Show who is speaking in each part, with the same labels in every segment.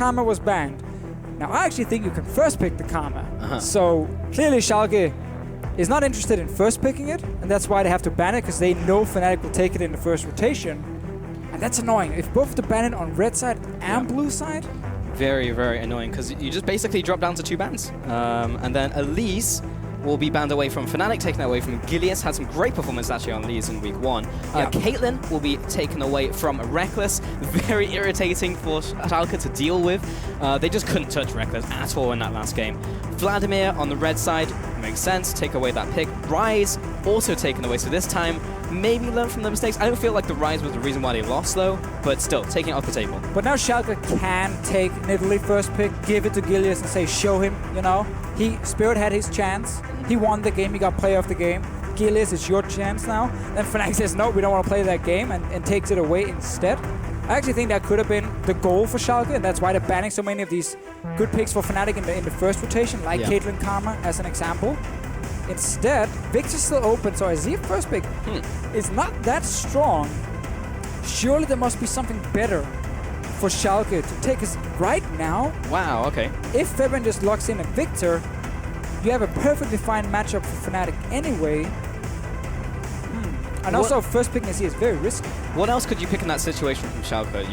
Speaker 1: Karma was banned. Now, I actually think you can first pick the Karma. So, clearly Schalke is not interested in first picking it, and that's why they have to ban it, because they know Fnatic will take it in the first rotation. And that's annoying. If both to ban it on red side and blue side...
Speaker 2: Very, very annoying, because you just basically drop down to 2 bans. And then Elise will be banned away from Fnatic, taken away from Gilius. Had some great performance actually on Elise in week 1. Caitlyn will be taken away from Rekkles. Very irritating for Schalke to deal with. They just couldn't touch Rekkles at all in that last game. Vladimir on the red side, makes sense, take away that pick. Rise also taken away, so this time maybe learn from the mistakes. I don't feel like the Rise was the reason why they lost though, but still, taking it off the table.
Speaker 1: But now Schalke can take Nidalee first pick, give it to Gilius and say, show him, you know. Spirit had his chance. He won the game, he got player of the game. Gilius, it's your chance now. Then Fnatic says, no, we don't want to play that game, and takes it away instead. I actually think that could have been the goal for Schalke, and that's why they're banning so many of these good picks for Fnatic in the first rotation, like Caitlyn Karma as an example. Instead, Viktor's still open, so Azir first pick is not that strong. Surely there must be something better for Schalke to take us right now.
Speaker 2: Wow, okay.
Speaker 1: If Febiven just locks in a Viktor, you have a perfectly fine matchup for Fnatic anyway. And also, first picking Azir is very risky.
Speaker 2: What else could you pick in that situation from Schalke? Would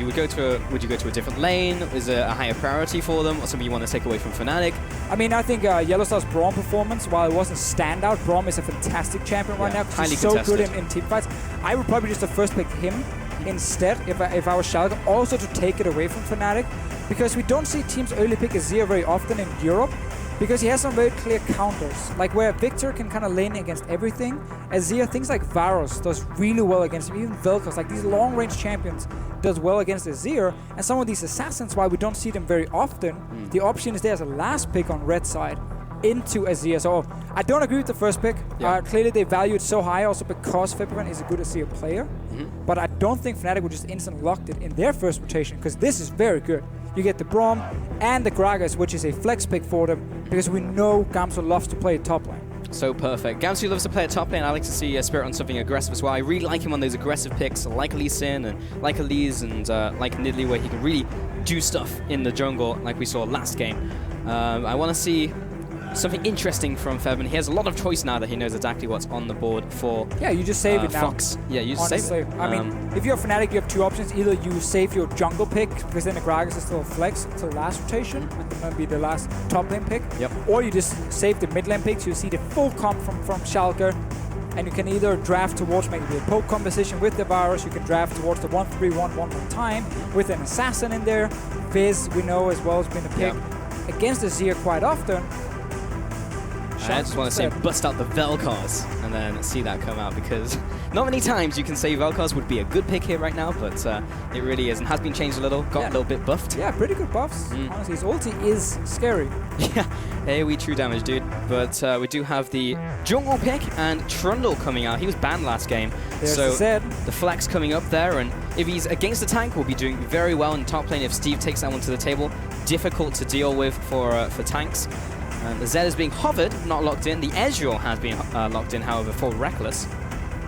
Speaker 2: you go to a different lane? Is it a higher priority for them, or something you want to take away from Fnatic?
Speaker 1: I mean, I think YellowStar's braum performance, while it wasn't standout, braum is a fantastic champion right now because he's so good in team fights. I would probably just first pick him instead if I was Schalke, also to take it away from Fnatic, because we don't see teams early pick Azir very often in Europe, because he has some very clear counters, like where Viktor can kind of lane against everything. Azir, things like Varus does really well against him, even Vel'Koz, like these long-range champions does well against Azir, and some of these assassins, while we don't see them very often, the option is there as a last pick on red side into Azir. So I don't agree with the first pick. Clearly they value it so high also because Febiven is a good Azir player, but I don't think Fnatic would just instant locked it in their first rotation, because this is very good. You get the braum and the Gragas, which is a flex pick for them, because we know Gamsu loves to play top lane.
Speaker 2: So perfect. Gamsu loves to play at top lane. I like to see Spirit on something aggressive as well. I really like him on those aggressive picks, like Lee Sin and like Elise and like Nidalee, where he can really do stuff in the jungle, like we saw last game. I want to see something interesting from Febiven. He has a lot of choice now that he knows exactly what's on the board for
Speaker 1: you just save it now.
Speaker 2: Fox. Yeah, you just save it.
Speaker 1: I mean, if you're Fnatic, you have 2 options. Either you save your jungle pick, because then the Gragas is still a flex until last rotation, and then that'll be the last top lane pick. Or you just save the mid lane pick, so you see the full comp from Schalke, and you can either draft towards maybe a poke composition with the Varus, you can draft towards the 1-3-1 one more time with an assassin in there. Fizz, we know as well, has been a pick against Azir quite often.
Speaker 2: I just want to say bust out the Vel'Koz and then see that come out, because not many times you can say Vel'Koz would be a good pick here right now, but it really is, and has been changed a little, got a little bit buffed.
Speaker 1: Yeah, pretty good buffs. Honestly, his ulti is scary.
Speaker 2: Yeah, AoE true damage, dude. But we do have the jungle pick and Trundle coming out. He was banned last game. So the flex coming up there, and if he's against the tank, will be doing very well in top lane if Steve takes that one to the table. Difficult to deal with for tanks. And the Z is being hovered, not locked in. The Ezreal has been locked in, however, for Rekkles.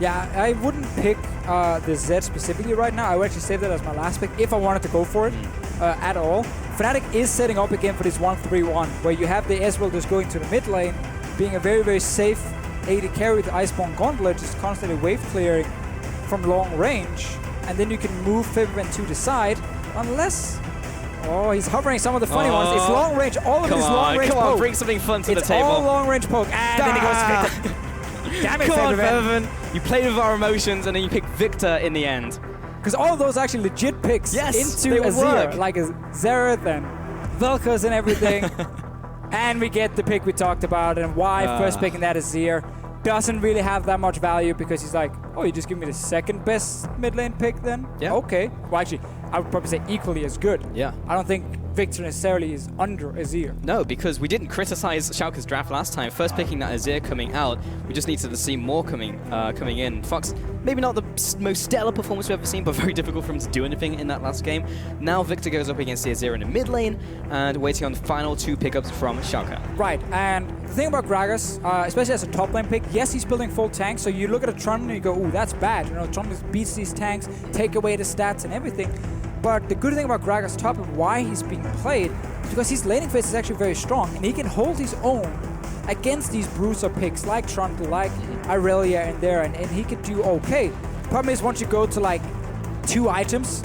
Speaker 1: Yeah, I wouldn't pick the Z specifically right now. I would actually save that as my last pick if I wanted to go for it at all. Fnatic is setting up again for this 1-3-1, where you have the Ezreal just going to the mid lane, being a very, very safe AD carry with the Iceborne Gauntlet, just constantly wave clearing from long range. And then you can move Febiven to the side, unless... Oh, he's hovering some of the funny ones. It's long range. All of it is long range poke.
Speaker 2: Come on, bring something fun to the table.
Speaker 1: It's all long range poke. And then he goes to Viktor. Damn it,
Speaker 2: Come on, Febiven. You played with our emotions and then you picked Viktor in the end.
Speaker 1: Because all of those are actually legit picks into Azir. Like a Xerath and Vel'Koz and everything. And we get the pick we talked about, and why first picking that Azir doesn't really have that much value, because he's like, oh, you just give me the second best mid lane pick then?
Speaker 2: Yeah.
Speaker 1: Okay. Well, actually, I would probably say equally as good.
Speaker 2: Yeah.
Speaker 1: I don't think Viktor necessarily is under Azir.
Speaker 2: No, because we didn't criticize Schalke's draft last time. First picking that Azir coming out, we just needed to see more coming in. Fox, maybe not the most stellar performance we've ever seen, but very difficult for him to do anything in that last game. Now Viktor goes up against the Azir in the mid lane, and waiting on the final 2 pickups from Schalke.
Speaker 1: Right, and the thing about Gragas, especially as a top lane pick, yes, he's building full tanks, so you look at a Trundle and you go, ooh, that's bad. You know, Trundle beats these tanks, take away the stats and everything. But the good thing about Gragas top and why he's being played is because his laning phase is actually very strong, and he can hold his own against these bruiser picks like Trundle, like Irelia in there, and he can do okay. The problem is once you go to like 2 items,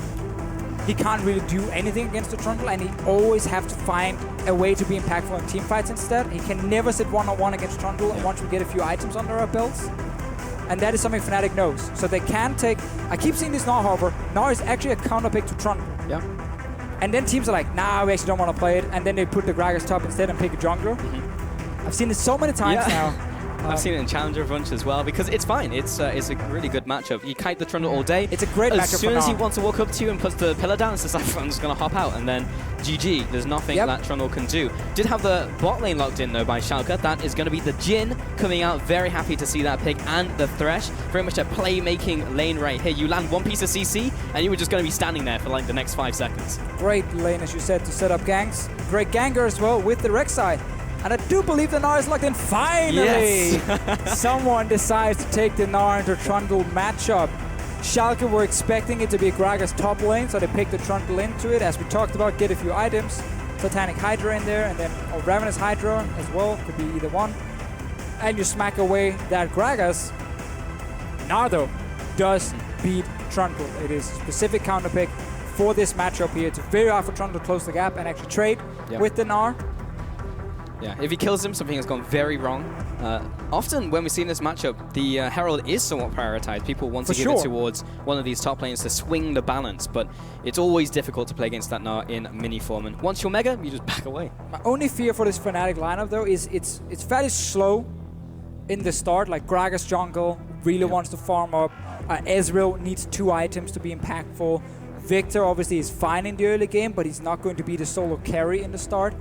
Speaker 1: he can't really do anything against the Trundle, and he always have to find a way to be impactful in team fights instead. He can never sit one-on-one against Trundle once we get a few items under our belts. And that is something Fnatic knows. So they can take... I keep seeing this Gnar hover. Gnar is actually a counter pick to Trundle.
Speaker 2: Yeah.
Speaker 1: And then teams are like, nah, we actually don't want to play it. And then they put the Gragas top instead and pick a jungler. I've seen this so many times now.
Speaker 2: I've seen it in Challenger a bunch as well, because it's fine. It's a really good matchup. You kite the Trundle all day.
Speaker 1: It's a great matchup.
Speaker 2: As soon as he wants to walk up to you and puts the pillar down, it's just like, I'm just going to hop out, and then GG. There's nothing that Trundle can do. Did have the bot lane locked in, though, by Schalke. That is going to be the Jhin coming out. Very happy to see that pick, and the Thresh. Very much a playmaking lane right here. You land one piece of CC, and you were just going to be standing there for like the next 5 seconds.
Speaker 1: Great lane, as you said, to set up ganks. Great ganger as well with the Rek'sai. And I do believe the Gnar is locked in. Finally! Yes. Someone decides to take the Gnar into Trundle matchup. Schalke were expecting it to be Gragas top lane, so they picked the Trundle into it. As we talked about, get a few items. Titanic Hydra in there, and then Ravenous Hydra as well. Could be either one. And you smack away that Gragas. Gnar, though, does beat Trundle. It is a specific counter pick for this matchup here. It's very hard for Trundle to close the gap and actually trade with the Gnar.
Speaker 2: Yeah, if he kills him, something has gone very wrong. Often when we see in this matchup, the Herald is somewhat prioritized. People want to give it towards one of these top lanes to swing the balance, but it's always difficult to play against that Gnar in mini form. And once you're Mega, you just back away.
Speaker 1: My only fear for this Fnatic lineup, though, is it's fairly slow in the start. Like Gragas jungle really wants to farm up. Ezreal needs 2 items to be impactful. Viktor obviously is fine in the early game, but he's not going to be the solo carry in the start.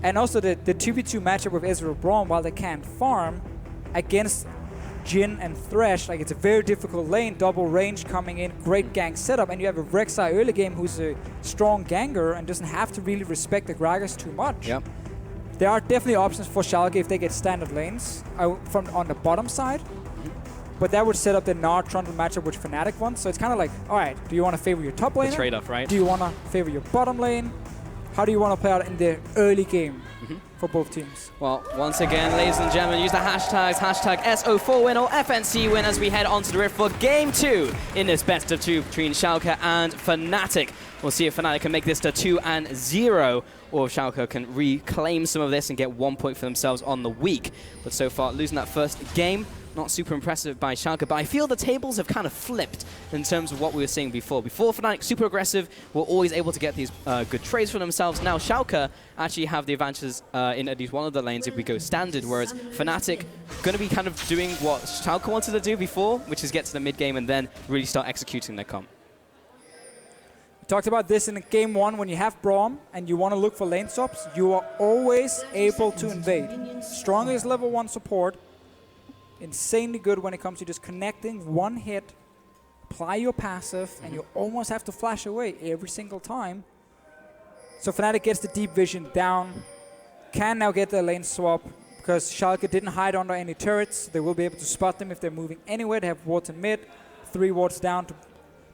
Speaker 1: And also the 2v2 matchup with Ezreal Braum, while they can't farm against Jhin and Thresh, like it's a very difficult lane, double range coming in, great gank setup, and you have a Rek'sai early game who's a strong ganger and doesn't have to really respect the Gragas too much.
Speaker 2: Yep.
Speaker 1: There are definitely options for Schalke if they get standard lanes from on the bottom side, but that would set up the Gnar Trundle matchup which Fnatic wants, so it's kind of like, alright, do you want to favor your top lane?
Speaker 2: The trade-off, right?
Speaker 1: Do you want to favor your bottom lane? How do you want to play out in the early game for both teams?
Speaker 2: Well, once again, ladies and gentlemen, use the hashtags, hashtag S04 win or FNC win as we head onto the rift for Game 2 in this best of 2 between Schalke and Fnatic. We'll see if Fnatic can make this to 2-0, or if Schalke can reclaim some of this and get 1 point for themselves on the week. But so far, losing that first game, not super impressive by Schalke, but I feel the tables have kind of flipped in terms of what we were seeing before. Before Fnatic, super aggressive, were always able to get these good trades for themselves. Now Schalke actually have the advantages in at least one of the lanes if we go standard, whereas Fnatic going to be kind of doing what Schalke wanted to do before, which is get to the mid game and then really start executing their comp.
Speaker 1: We talked about this in Game 1. When you have Braum and you want to look for lane swaps, you are always able to invade. Strongest level 1 support. Insanely good when it comes to just connecting one hit, apply your passive, and you almost have to flash away every single time. So Fnatic gets the deep vision down, can now get the lane swap, because Schalke didn't hide under any turrets. They will be able to spot them if they're moving anywhere. They have wards in mid, 3 wards down to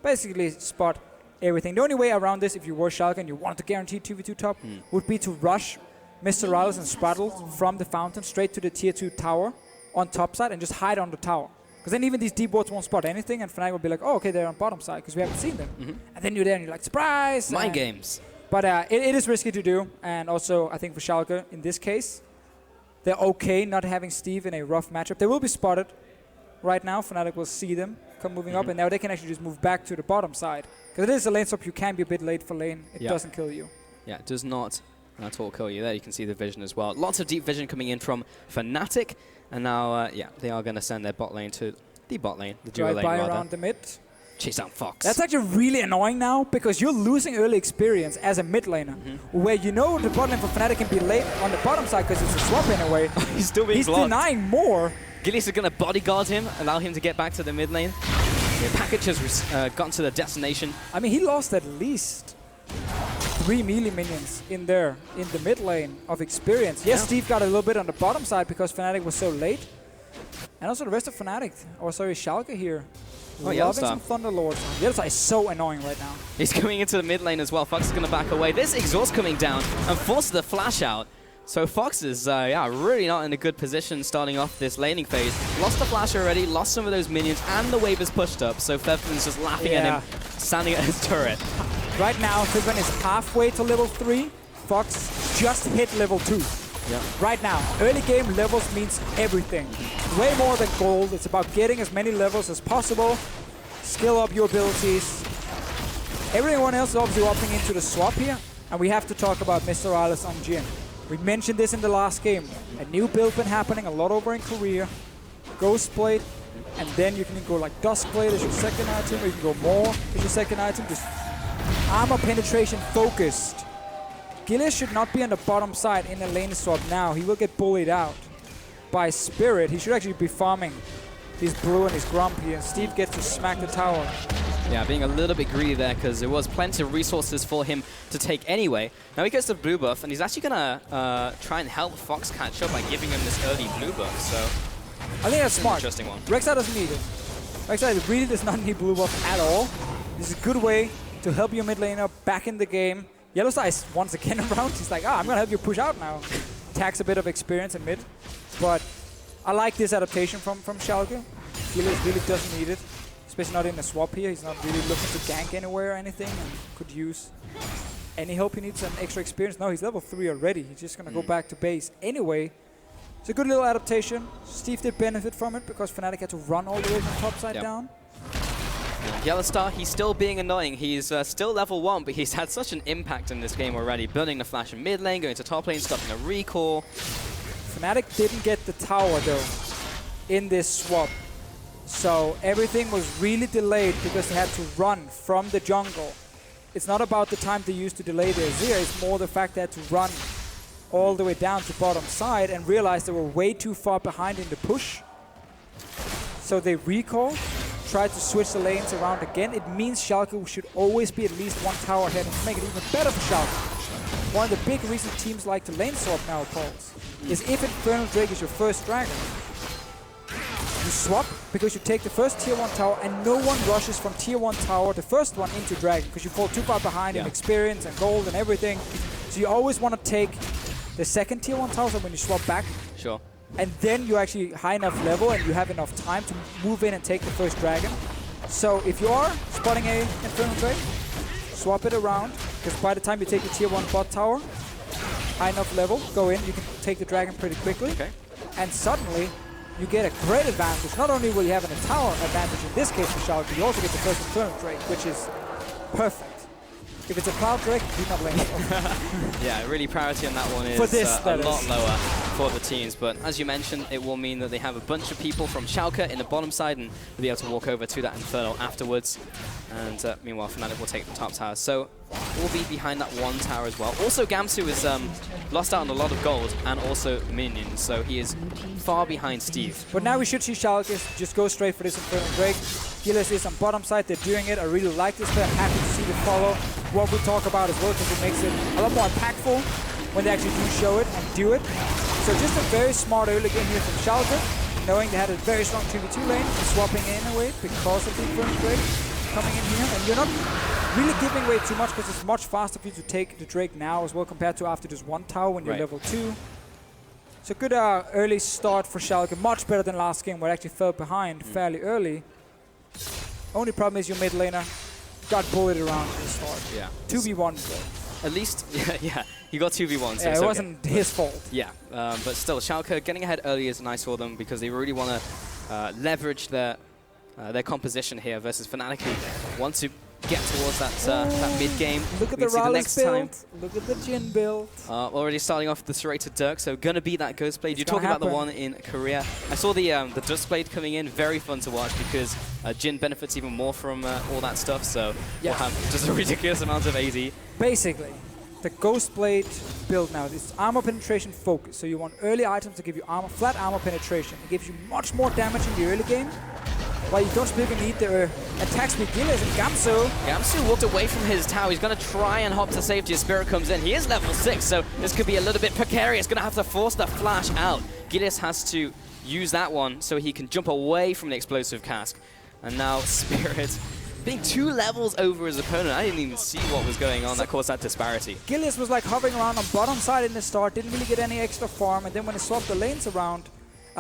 Speaker 1: basically spot everything. The only way around this, if you were Schalke and you wanted to guarantee 2v2 top, would be to rush MrRalleZ and sprattel from the fountain straight to the tier 2 tower on top side and just hide on the tower. Because then even these deep wards won't spot anything, and Fnatic will be like, oh, okay, they're on bottom side, because we haven't seen them. And then you're there and you're like, surprise!
Speaker 2: Mind games.
Speaker 1: But it is risky to do, and also I think for Schalke, in this case, they're okay not having Steve in a rough matchup. They will be spotted right now. Fnatic will see them come moving up, and now they can actually just move back to the bottom side. Because it is a lane swap, you can be a bit late for lane. It doesn't kill you.
Speaker 2: Yeah, it does not at all kill you. There you can see the vision as well. Lots of deep vision coming in from Fnatic. And now, they are going to send their bot lane to the bot lane, the duo lane rather.
Speaker 1: Around the mid.
Speaker 2: Chase down Fox.
Speaker 1: That's actually really annoying now, because you're losing early experience as a mid laner, where you know the bot lane for Fnatic can be late on the bottom side because it's a swap in a way.
Speaker 2: He's still being blocked.
Speaker 1: He's denying more.
Speaker 2: Gilius is going to bodyguard him, allow him to get back to the mid lane. The package has gotten to the destination.
Speaker 1: I mean, he lost at least 3 melee minions in there, in the mid lane of experience. Yes, Steve got a little bit on the bottom side because Fnatic was so late. And also the rest of Fnatic, or sorry, Schalke here.
Speaker 2: Oh,
Speaker 1: loving
Speaker 2: YellowStar.
Speaker 1: some Thunderlords. YellowStar is so annoying right now.
Speaker 2: He's coming into the mid lane as well. Fox is going to back away. This exhaust coming down and forces the flash out. So Fox is really not in a good position starting off this laning phase. Lost the flash already, lost some of those minions, and the wave is pushed up. So Febiven's just laughing at him, standing at his turret.
Speaker 1: Right now, Febiven is halfway to level 3. Fox just hit level 2.
Speaker 2: Yep.
Speaker 1: Right now, early game levels means everything. Way more than gold. It's about getting as many levels as possible. Skill up your abilities. Everyone else is obviously opting into the swap here. And we have to talk about MrRalleZ on Jhin. We mentioned this in the last game. A new build been happening a lot over in Korea. Ghostblade. And then you can go like Duskblade as your second item. Or you can go more as your second item. Just armor penetration focused. Gilius should not be on the bottom side in the lane swap now. He will get bullied out by Spirit. He should actually be farming his blue and his grumpy, and Steve gets to smack the tower.
Speaker 2: Yeah, being a little bit greedy there because there was plenty of resources for him to take anyway. Now he gets the blue buff, and he's actually going to try and help Fox catch up by giving him this early blue buff. So
Speaker 1: I think that's smart.
Speaker 2: Interesting one.
Speaker 1: Rek'sai doesn't need it. Rek'sai really does not need blue buff at all. This is a good way to help your mid laner back in the game. YellowStar is once again around. He's like, I'm going to help you push out now. Tax a bit of experience in mid. But I like this adaptation from Schalke. Gilius really doesn't need it. Especially not in the swap here. He's not really looking to gank anywhere or anything. And could use any help he needs, some extra experience. No, he's level 3 already. He's just going to go back to base anyway. It's a good little adaptation. Steve did benefit from it because Fnatic had to run all the way from top side down.
Speaker 2: YellowStar, he's still being annoying. He's still level 1, but he's had such an impact in this game already. Building the flash in mid lane, going to top lane, stopping a recall.
Speaker 1: Fnatic didn't get the tower though in this swap. So everything was really delayed because they had to run from the jungle. It's not about the time they used to delay their Azir, it's more the fact they had to run all the way down to bottom side and realized they were way too far behind in the push. So they recalled, tried to switch the lanes around again. It means Schalke should always be at least one tower ahead and to make it even better for Schalke. One of the big reasons teams like to lane swap now, Pauls, is if Infernal Drake is your first dragon, you swap because you take the first tier 1 tower and no one rushes from tier 1 tower, the first one, into dragon because you fall too far behind in experience and gold and everything. So you always want to take the second tier 1 tower, so when you swap back.
Speaker 2: Sure.
Speaker 1: And then you're actually high enough level and you have enough time to move in and take the first dragon. So if you are spotting a Infernal Drake, swap it around, because by the time you take the tier 1 bot tower, high enough level, go in, you can take the dragon pretty quickly.
Speaker 2: Okay.
Speaker 1: And suddenly, you get a great advantage. Not only will you have a tower advantage in this case for Schalke, you also get the first Infernal Drake, which is perfect. If it's a Cloud Drake, do not lane it.
Speaker 2: Yeah, really priority on that one is
Speaker 1: for this,
Speaker 2: a lot lower for the teams. But as you mentioned, it will mean that they have a bunch of people from Schalke in the bottom side and will be able to walk over to that Infernal afterwards. And meanwhile, Fnatic will take the top tower. So we'll be behind that one tower as well. Also, Gamsu is lost out on a lot of gold and also minions, so he is far behind Steve.
Speaker 1: But now we should see Schalke just go straight for this Infernal Drake. Gilius is on bottom side, they're doing it. I really like this play. I'm happy to see the follow. What we talk about as well, because it makes it a lot more impactful when they actually do show it and do it. So just a very smart early game here from Schalke, knowing they had a very strong 2v2 lane, swapping in away because of the Infernal Drake coming in here. And you're not really giving away too much because it's much faster for you to take the Drake now as well compared to after just one tower when you're level 2. So good early start for Schalke, much better than last game where it actually fell behind fairly early. Only problem is your mid laner got bullied around at the start. Yeah. 2v1 though.
Speaker 2: At least, yeah, he got 2v1. So
Speaker 1: yeah, it wasn't his fault.
Speaker 2: Yeah, but still, Schalke getting ahead early is nice for them because they really want to leverage their composition here versus Fnatic, who want to get towards that mid game.
Speaker 1: Look at the RalleZ build. Look at the Jhin build.
Speaker 2: Already starting off the serrated Dirk, so gonna be that Ghostblade. You're talking about the one in Korea. I saw the Duskblade coming in, very fun to watch because Jhin benefits even more from all that stuff. So we'll have just a ridiculous amount of AD.
Speaker 1: Basically, the Ghostblade build now is armor penetration focus. So you want early items to give you armor, flat armor penetration. It gives you much more damage in the early game. While you don't really need the attack speed. Gilius and Gamsu.
Speaker 2: Gamsu walked away from his tower. He's going to try and hop to safety as Spirit comes in. He is level 6, so this could be a little bit precarious. Going to have to force the flash out. Gilius has to use that one so he can jump away from the explosive cask. And now Spirit being 2 levels over his opponent. I didn't even see what was going on that caused that disparity.
Speaker 1: Gilius was like hovering around on bottom side in the start, didn't really get any extra farm, and then when he swapped the lanes around,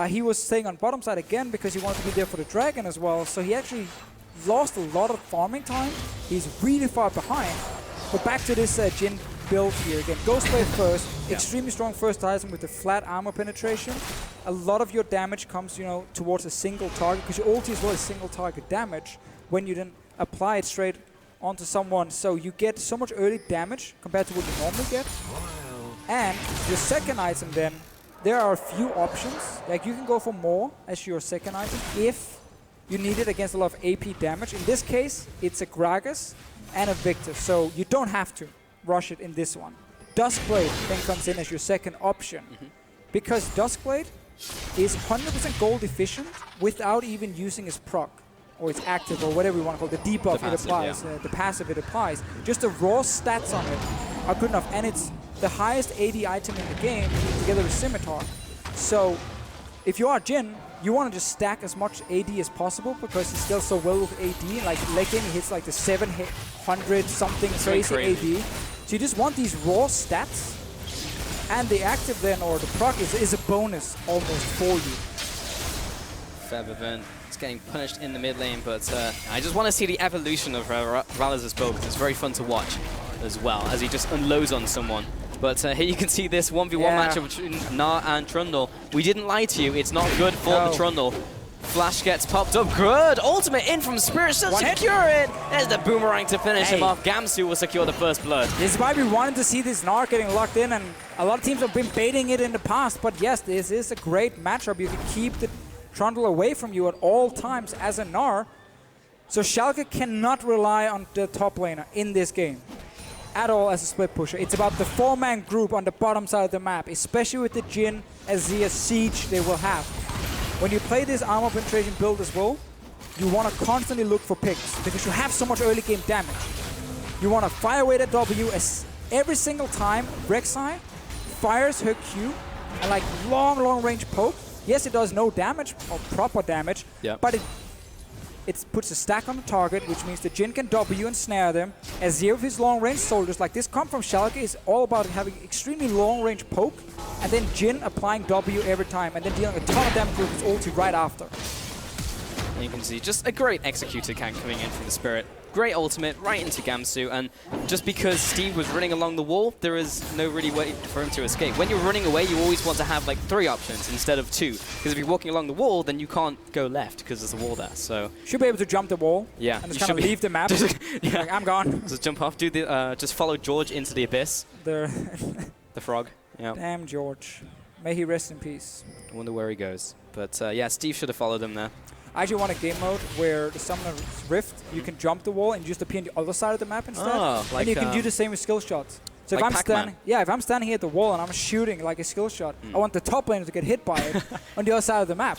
Speaker 1: he was staying on bottom side again because he wanted to be there for the dragon as well. So he actually lost a lot of farming time. He's really far behind. But back to this Jhin build here again. Ghostblade first, extremely strong first item with the flat armor penetration. A lot of your damage comes, towards a single target because your ulti is really single target damage when you then apply it straight onto someone. So you get so much early damage compared to what you normally get. And your second item then, there are a few options. Like you can go for more as your second item if you need it against a lot of AP damage. In this case, it's a Gragas and a Viktor. So you don't have to rush it in this one. Duskblade then comes in as your second option. Because Duskblade is 100% gold efficient without even using his proc. Or its active, or whatever you want to call it, the debuff it applies, the passive it applies. Just the raw stats on it are good enough. And it's the highest AD item in the game together with Scimitar. So if you are Jhin, you want to just stack as much AD as possible because he's still so well with AD. Like late game he hits like the 700 something crazy AD. So you just want these raw stats. And the active then, or the proc, is a bonus almost for you.
Speaker 2: Febiven is getting punished in the mid lane, but I just want to see the evolution of MrRalleZ's build because it's very fun to watch as well as he just unloads on someone. But here you can see this 1v1 matchup between Gnar and Trundle. We didn't lie to you, it's not good for the Trundle. Flash gets popped up, good! Ultimate in from Spirit, still secure it! There's the boomerang to finish him off. Gamsu will secure the first blood.
Speaker 1: This is why we wanted to see this Gnar getting locked in, and a lot of teams have been baiting it in the past, but yes, this is a great matchup. You can keep the Trundle away from you at all times as a Gnar. So Schalke cannot rely on the top laner in this game at all as a split pusher. It's about the 4-man group on the bottom side of the map, especially with the Jhin, Azir, Siege they will have. When you play this armor penetration build as well, you want to constantly look for picks because you have so much early game damage. You want to fire away the W as every single time Rek'sai fires her Q and like long range poke. Yes, it does no damage or proper damage, but it puts a stack on the target, which means the Jhin can W and snare them. Azir with his long-range soldiers, like this come from Schalke, is all about having extremely long-range poke, and then Jhin applying W every time, and then dealing a ton of damage with his ulti right after.
Speaker 2: And you can see just a great executed can coming in from the Spirit. Great ultimate right into Gamsu, and just because Steve was running along the wall, there is no really way for him to escape. When you're running away, you always want to have like 3 options instead of 2, because if you're walking along the wall, then you can't go left because there's a wall there. So
Speaker 1: should be able to jump the wall.
Speaker 2: Yeah,
Speaker 1: and just kind of leave the map. Like, I'm gone.
Speaker 2: Just jump off. Do the just follow George into the abyss. The frog. Yeah.
Speaker 1: Damn George. May he rest in peace.
Speaker 2: I wonder where he goes. But yeah, Steve should have followed him there.
Speaker 1: I actually want a game mode where the Summoner's Rift, you can jump the wall and just appear on the other side of the map instead.
Speaker 2: Oh, like,
Speaker 1: and you can do the same with skill shots. So
Speaker 2: like
Speaker 1: if I'm standing here at the wall and I'm shooting like a skill shot, I want the top laner to get hit by it on the other side of the map.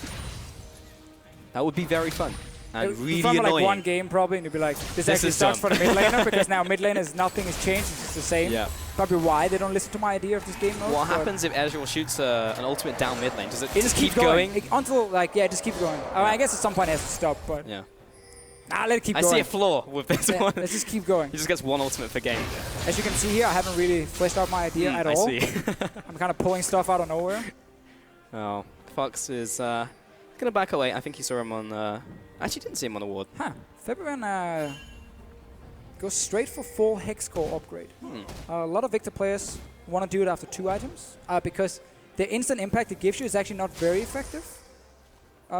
Speaker 2: That would be very fun. And really
Speaker 1: from
Speaker 2: annoying.
Speaker 1: Like one game probably, and you'd be like, this actually sucks for the mid laner because now mid laner nothing has changed, it's just the same.
Speaker 2: Yeah.
Speaker 1: Probably why they don't listen to my idea of this game mode.
Speaker 2: What happens if Ezreal shoots an ultimate down mid lane? Does it
Speaker 1: just keep going? Until, like, it just keeps going. I guess at some point it has to stop, but...
Speaker 2: Yeah.
Speaker 1: Nah, let it keep going.
Speaker 2: I see a flaw with this one.
Speaker 1: Let's just keep going.
Speaker 2: He just gets 1 ultimate per game.
Speaker 1: As you can see here, I haven't really fleshed out my idea at all.
Speaker 2: I see.
Speaker 1: I'm kind of pulling stuff out of nowhere.
Speaker 2: Oh, Fox is going to back away. I think you saw him on... actually didn't see him on the ward.
Speaker 1: Huh. Febiven goes straight for full Hex Core upgrade. A lot of Viktor players want to do it after 2 items because the instant impact it gives you is actually not very effective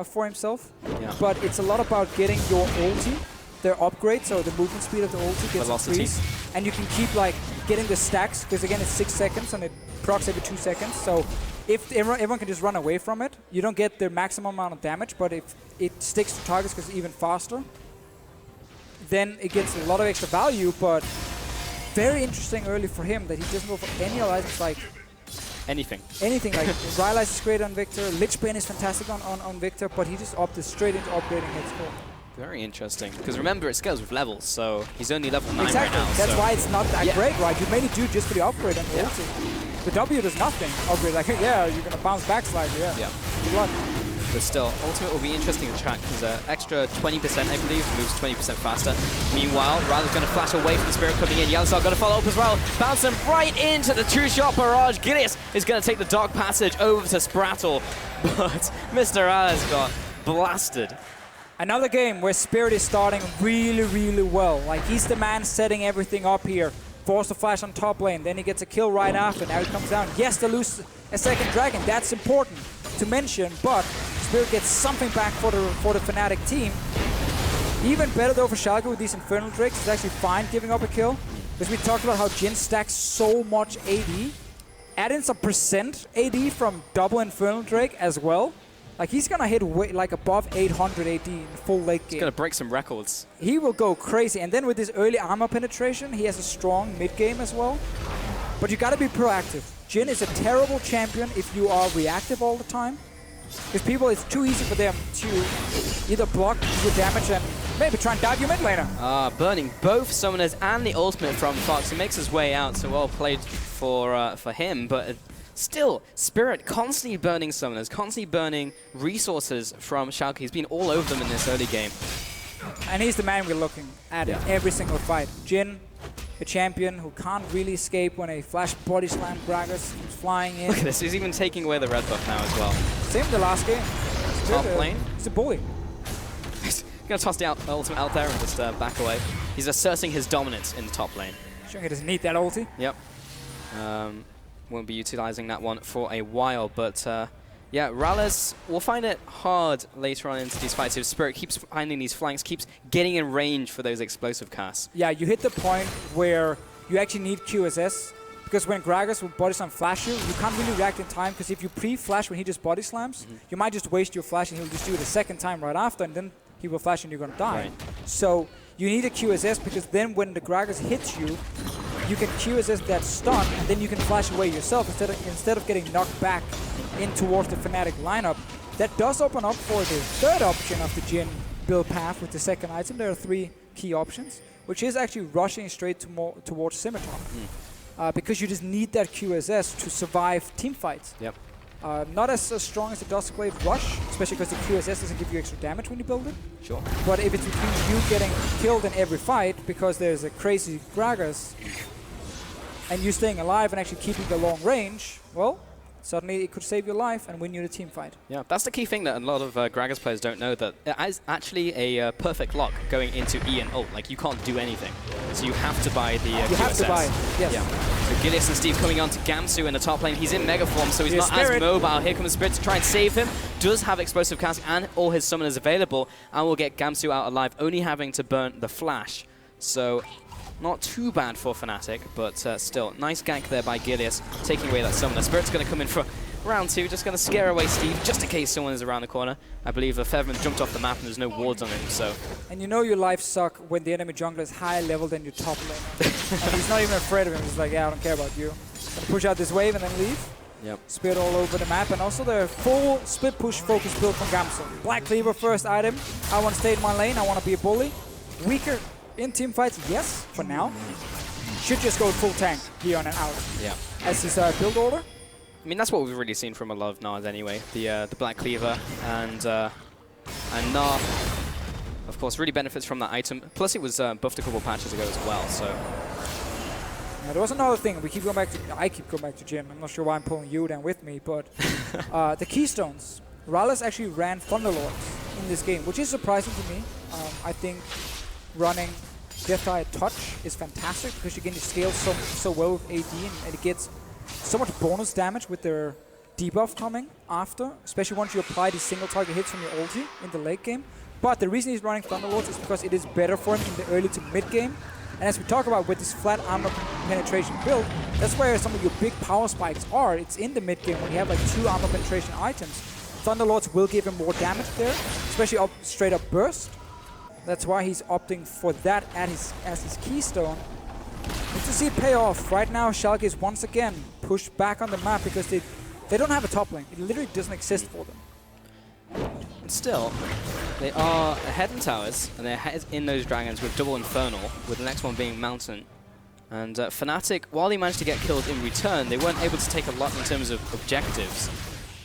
Speaker 1: for himself. Yeah. But it's a lot about getting your ulti, their upgrade, so the movement speed of the ulti gets increased. And you can keep like getting the stacks, because again it's 6 seconds and it procs every 2 seconds. So if everyone can just run away from it, you don't get the maximum amount of damage, but if it sticks to targets because it's even faster, then it gets a lot of extra value. But very interesting early for him that he doesn't go for any items like
Speaker 2: anything.
Speaker 1: Like MrRalleZ is great on Viktor, Lichbane is fantastic on Viktor, but he just opted straight into upgrading his score.
Speaker 2: Very interesting, because remember it scales with levels, so he's only level 9
Speaker 1: exactly.
Speaker 2: right now.
Speaker 1: That's why it's not that great, right? You mainly do just for the upgrade and the ulti. The W does nothing. Obviously, like, yeah, you're going to bounce back slightly, yeah. Good luck.
Speaker 2: But still, Ultimate will be interesting to track because extra 20%, I believe, moves 20% faster. Meanwhile, MrRalleZ going to flash away from the Spirit coming in. YellowStar going to follow up as well. Bounce him right into the two-shot barrage. Gilius is going to take the Dark Passage over to sprattel, but MrRalleZ got blasted.
Speaker 1: Another game where Spirit is starting really, really well. Like, he's the man setting everything up here. Force the flash on top lane, then he gets a kill right after. Now he comes down. Yes, they lose a second dragon. That's important to mention, but Spirit gets something back for the Fnatic team. Even better though for Schalke with these Infernal Drakes. It's actually fine giving up a kill. Because we talked about how Jhin stacks so much AD. Add in some percent AD from double Infernal Drake as well. Like, he's gonna hit like above 800 AD in the full late game.
Speaker 2: He's gonna break some records.
Speaker 1: He will go crazy. And then with this early armor penetration, he has a strong mid game as well. But you gotta be proactive. Jhin is a terrible champion if you are reactive all the time. Because people, it's too easy for them to either block your damage and maybe try and dive your mid laner.
Speaker 2: Burning both summoners and the ultimate from Fox. He makes his way out, so well played for him. But still, Spirit constantly burning summoners, constantly burning resources from Schalke. He's been all over them in this early game.
Speaker 1: And he's the man we're looking at in every single fight. Jhin, a champion who can't really escape when a flash body slam Gragas comes flying in.
Speaker 2: Look at this, he's even taking away the red buff now as well.
Speaker 1: Same the last game.
Speaker 2: Top lane.
Speaker 1: He's a bully.
Speaker 2: He's going to toss the ultimate out there and just back away. He's asserting his dominance in the top lane.
Speaker 1: Sure, he doesn't need that ulti.
Speaker 2: Yep. Won't be utilizing that one for a while, but yeah, MrRalleZ will find it hard later on into these fights if Spirit keeps finding these flanks, keeps getting in range for those explosive casts.
Speaker 1: Yeah, you hit the point where you actually need QSS, because when Gragas will body slam flash you, you can't really react in time, because if you pre-flash when he just body slams, you might just waste your flash and he'll just do it a second time right after, and then he will flash and you're going to die. Right. So you need a QSS, because then when the Gragas hits you, you can QSS that stun, and then you can flash away yourself instead of getting knocked back in towards the Fnatic lineup. That does open up for the third option of the Jhin build path with the second item. There are 3 key options, which is actually rushing straight towards Scimitar. Because you just need that QSS to survive team fights.
Speaker 2: Yep.
Speaker 1: Not as strong as the Dusk Wave Rush, especially because the QSS doesn't give you extra damage when you build it.
Speaker 2: Sure.
Speaker 1: But if it's between you getting killed in every fight because there's a crazy Gragas, and you staying alive and actually keeping the long range, well, suddenly it could save your life and win you the team fight. Yeah,
Speaker 2: that's the key thing that a lot of Gragas players don't know, that it is actually a perfect lock going into E and ult. Like, you can't do anything. So you have to buy the QSS.
Speaker 1: You have to buy it, yes.
Speaker 2: Yeah. So Gilius and Steve coming on to Gamsu in the top lane. He's in mega form, so he's not as mobile. Here comes Spirit to try and save him. Does have explosive cast and all his summoners available, and will get Gamsu out alive, only having to burn the flash. So not too bad for Fnatic, but still, nice gank there by Gilius, taking away that summoner. Spirit's going to come in for round 2, just going to scare away Steve, just in case someone is around the corner. I believe Febiven jumped off the map and there's no wards on him, so...
Speaker 1: And you know your life suck when the enemy jungler is higher level than your top laner. And he's not even afraid of him, he's like, yeah, I don't care about you. Gonna push out this wave and then leave.
Speaker 2: Yep.
Speaker 1: Spirit all over the map, and also the full split push focus build from Gamsu. Black Cleaver first item, I want to stay in my lane, I want to be a bully. Weaker in team fights, yes, for now. Should just go full tank here on and out.
Speaker 2: Yeah.
Speaker 1: As his build order.
Speaker 2: I mean, that's what we've really seen from a lot of Gnars anyway. The Black Cleaver and Gnar, of course, really benefits from that item. Plus, it was buffed a couple patches ago as well. So
Speaker 1: now, there was another thing. We keep going back to. I keep going back to Jhin. I'm not sure why I'm pulling you down with me, but the keystones. MrRalleZ actually ran Thunderlords in this game, which is surprising to me. I think running Deathfire Touch is fantastic because you can scale so well with AD, and it gets so much bonus damage with their debuff coming after, especially once you apply these single target hits from your ulti in the late game. But the reason he's running Thunderlords is because it is better for him in the early to mid game. And as we talk about with this flat armor penetration build, that's where some of your big power spikes are. It's in the mid game when you have like 2 armor penetration items. Thunderlords will give him more damage there, especially up straight up burst. That's why he's opting for that as his keystone. Good to see it pay off. Right now, Schalke is once again pushed back on the map because they don't have a top lane. It literally doesn't exist for them.
Speaker 2: Still, they are ahead in towers, and they're ahead in those dragons with double Infernal, with the next one being Mountain. And Fnatic, while they managed to get killed in return, they weren't able to take a lot in terms of objectives.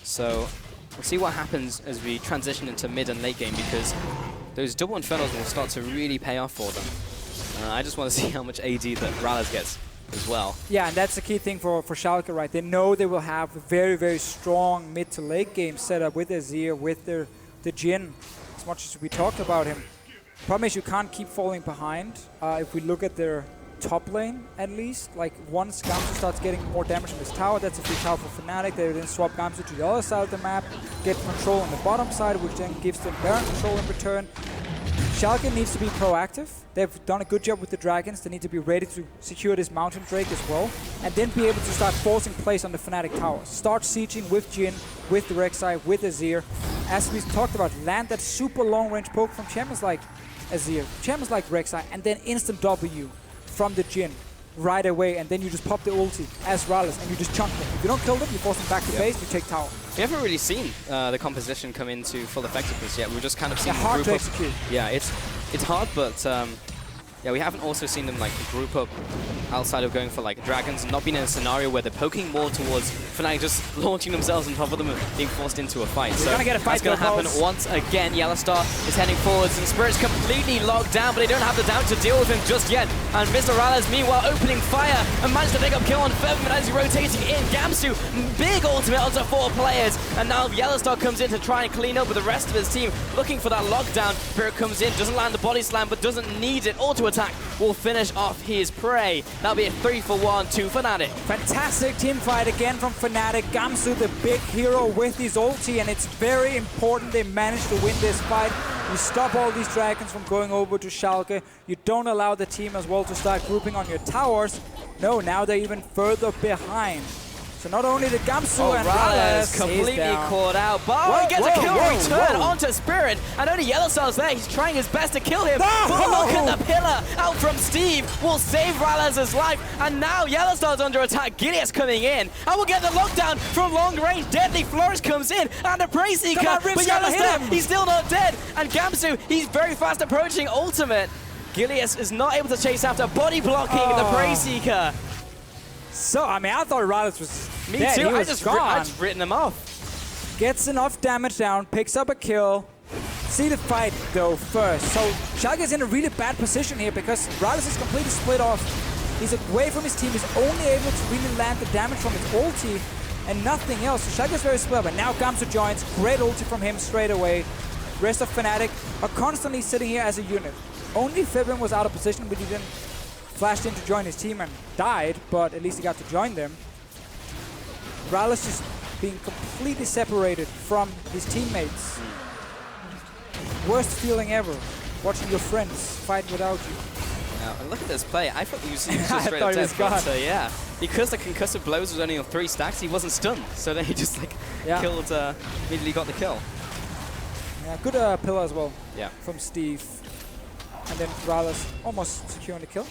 Speaker 2: So we'll see what happens as we transition into mid and late game, because those double Infernos will start to really pay off for them. I just want to see how much AD that RalleZ gets as well.
Speaker 1: Yeah, and that's the key thing for Schalke, right? They know they will have a very, very strong mid to late game setup with Azir, with the Jhin, as much as we talked about him. Problem is you can't keep falling behind. If we look at their top lane, at least, like once Gamsu starts getting more damage from his tower, that's a free tower for Fnatic. They then swap Gamsu to the other side of the map, get control on the bottom side, which then gives them Baron control in return. Schalke needs to be proactive. They've done a good job with the dragons. They need to be ready to secure this Mountain Drake as well, and then be able to start forcing plays on the Fnatic towers. Start sieging with Jhin, with the Rek'sai, with Azir. As we talked about, land that super long-range poke from champions like Azir, champions like Rek'sai, and then instant W from the Jhin right away, and then you just pop the ulti as RalleZ and you just chunk them. If you don't kill them, you force them back to base, you take tower.
Speaker 2: We haven't really seen the composition come into full effectiveness yet. We've just kind of seen them
Speaker 1: hard
Speaker 2: group
Speaker 1: to
Speaker 2: up.
Speaker 1: execute.
Speaker 2: Yeah, it's hard, but yeah, we haven't also seen them like group up outside of going for like dragons, and not being in a scenario where they're poking more towards Fnatic just launching themselves on top of them and being forced into a fight. So
Speaker 1: get a fight,
Speaker 2: that's going to happen once again. YellowStar is heading forwards, and Spirit's completely locked down, but they don't have the damage to deal with him just yet. And MrRalleZ, meanwhile, opening fire and managed to pick up kill on Febiven as he's rotating in. Gamsu, big ultimate onto 4 players, and now YellowStar comes in to try and clean up with the rest of his team, looking for that lockdown. Spirit comes in, doesn't land the body slam, but doesn't need it. Auto attack will finish off his prey. That'll be a 3-for-1 to Fnatic.
Speaker 1: Fantastic team fight again from Fnatic. Gamsu, the big hero with his ulti, and it's very important they manage to win this fight. You stop all these dragons from going over to Schalke. You don't allow the team as well to start grouping on your towers. No, now they're even further behind. So not only did Gamsu and RalleZ
Speaker 2: completely caught out, but he gets a kill return onto Spirit, and only YellowStar's there. He's trying his best to kill him. But look at the pillar out from Steve will save RalleZ's life, and now YellowStar's under attack. Gilius coming in, and we'll get the lockdown from long range. Deadly Flourish comes in, and a Prey Seeker, but YellowStar, he's still not dead. And Gamsu, he's very fast approaching ultimate. Gilius is not able to chase after, body blocking the Prey Seeker.
Speaker 1: So, I mean, I thought RalleZ was
Speaker 2: Me
Speaker 1: dead.
Speaker 2: too,
Speaker 1: I
Speaker 2: just written him off.
Speaker 1: Gets enough damage down, picks up a kill. See the fight, though, first. So, Schalke is in a really bad position here because RalleZ is completely split off. He's away from his team. He's only able to really land the damage from his ulti and nothing else. So, Schalke is very split, but now Gamsu joins. Great ulti from him straight away. Rest of Fnatic are constantly sitting here as a unit. Only Febiven was out of position, but he didn't flashed in to join his team and died, but at least he got to join them. RalleZ just being completely separated from his teammates. Worst feeling ever, watching your friends fight without you.
Speaker 2: Now, and look at this play. I thought he was just
Speaker 1: I
Speaker 2: straight
Speaker 1: thought
Speaker 2: up
Speaker 1: he was
Speaker 2: dead,
Speaker 1: gone.
Speaker 2: but yeah. Because the concussive blows was only on 3 stacks, he wasn't stunned. So then he just like killed, immediately got the kill.
Speaker 1: Yeah, good pillar as well from Steve. And then RalleZ almost securing the kill.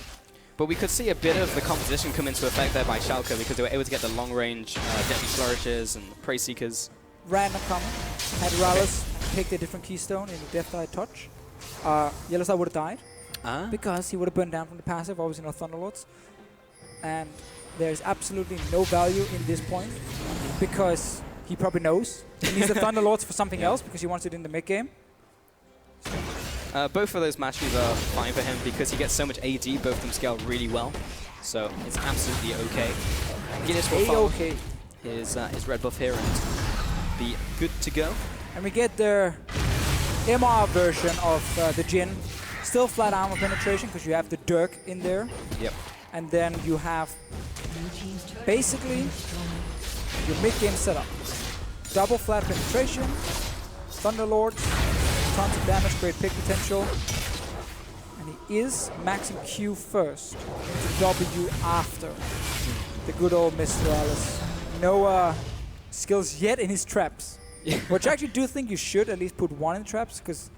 Speaker 2: But we could see a bit of the composition come into effect there by Schalke because they were able to get the long-range Deadly Flourishes and Prey Seekers.
Speaker 1: Random comment. Had RalleZ picked a different keystone in the Death Eye Touch, YellowStar would have died because he would have burned down from the passive, obviously no Thunderlords. And there's absolutely no value in this point because he probably knows he needs the Thunderlords for something else because he wants it in the mid-game.
Speaker 2: Both of those matches are fine for him because he gets so much AD, both of them scale really well. So it's absolutely okay. Gilius will follow his red buff here and be good to go.
Speaker 1: And we get the MR version of the Jhin. Still flat armor penetration because you have the Dirk in there.
Speaker 2: Yep.
Speaker 1: And then you have basically your mid-game setup. Double flat penetration, Thunderlords, tons of damage, great pick potential. And he is maxing Q first, into W after. The good old MrRalleZ. No skills yet in his traps. Which I actually do think you should at least put 1 in traps, because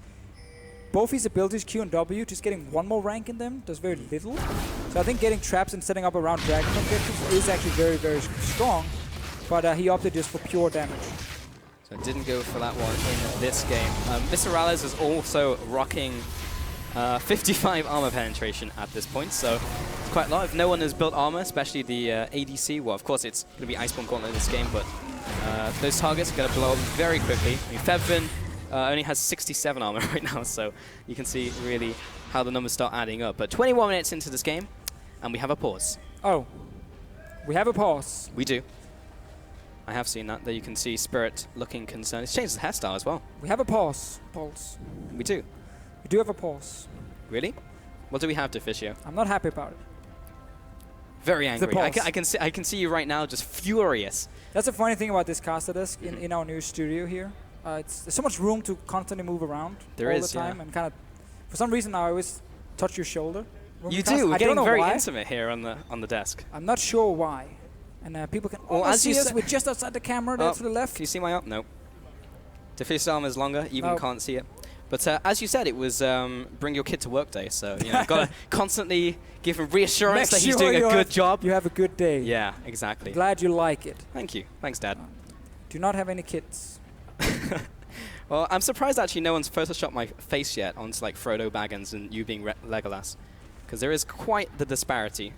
Speaker 1: both his abilities, Q and W, just getting 1 more rank in them does very little. So I think getting traps and setting up around dragon objectives is actually very, very strong. But he opted just for pure damage.
Speaker 2: So didn't go for that one in this game. MrRalleZ is also rocking 55 armor penetration at this point, so quite a lot. If no one has built armor, especially the ADC, well, of course, it's going to be Iceborne Gauntlet in this game, but those targets are going to blow up very quickly. I mean, Febiven only has 67 armor right now, so you can see really how the numbers start adding up. But 21 minutes into this game, and we have a pause.
Speaker 1: Oh, we have a pause.
Speaker 2: We do. I have seen that. There you can see Spirit looking concerned. It's changed his hairstyle as well.
Speaker 1: We have a pause, Pulse.
Speaker 2: We do.
Speaker 1: We do have a pause.
Speaker 2: Really? What do we have, Deficio?
Speaker 1: I'm not happy about it.
Speaker 2: Very angry. I can see you right now, just furious.
Speaker 1: That's the funny thing about this caster desk in our new studio here. There's so much room to constantly move around all the time, and kind of, for some reason, I always touch your shoulder.
Speaker 2: You do. We're getting very intimate here on the desk.
Speaker 1: I'm not sure why, and people can almost see us. We're just outside the camera there to the left.
Speaker 2: Can you see my arm? No. Defio's arm is longer. Even can't see it. But as you said, it was bring your kid to work day, so you know, got to constantly give him reassurance that he's doing a good job.
Speaker 1: You have a good day.
Speaker 2: Yeah, exactly.
Speaker 1: Glad you like it.
Speaker 2: Thank you. Thanks, Dad.
Speaker 1: Do not have any kids.
Speaker 2: Well, I'm surprised actually no one's photoshopped my face yet onto like Frodo Baggins and you being Legolas, because there is quite the disparity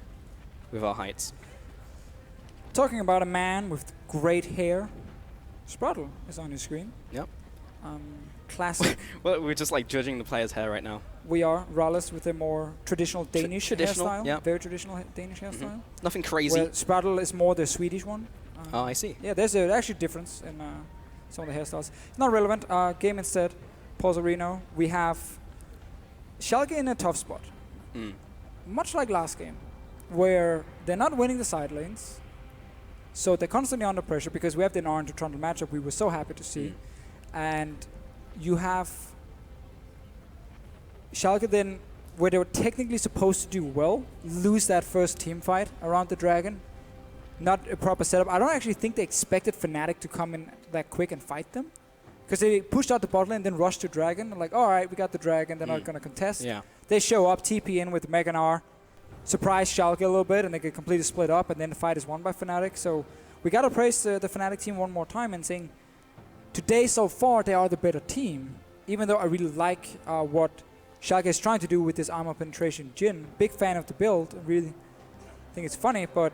Speaker 2: with our heights.
Speaker 1: Talking about a man with great hair, sprattel is on your screen.
Speaker 2: Yep.
Speaker 1: Classic.
Speaker 2: Well, we're just like judging the player's hair right now.
Speaker 1: We are. RalleZ with a more traditional Danish hairstyle.
Speaker 2: Yeah.
Speaker 1: Very traditional Danish hairstyle.
Speaker 2: Nothing crazy.
Speaker 1: Where sprattel is more the Swedish one.
Speaker 2: Oh, I see.
Speaker 1: Yeah, there's actually a difference in some of the hairstyles. It's not relevant. Game instead. Pause Reno. We have Schalke in a tough spot. Much like last game, where they're not winning the side lanes. So they're constantly under pressure because we have the Gnar into Trundle matchup we were so happy to see. And you have Schalke then, where they were technically supposed to do well, lose that first team fight around the dragon. Not a proper setup. I don't actually think they expected Fnatic to come in that quick and fight them. Because they pushed out the bot lane, then rushed to dragon. Like, all right, we got the dragon, they're not going to contest.
Speaker 2: Yeah.
Speaker 1: They show up, TP in with Mega Gnar, surprise Schalke a little bit, and they get completely split up, and then the fight is won by Fnatic. So we got to praise the Fnatic team one more time and saying, today so far they are the better team. Even though I really like what Schalke is trying to do with this armor penetration Jhin. Big fan of the build. I really think it's funny, but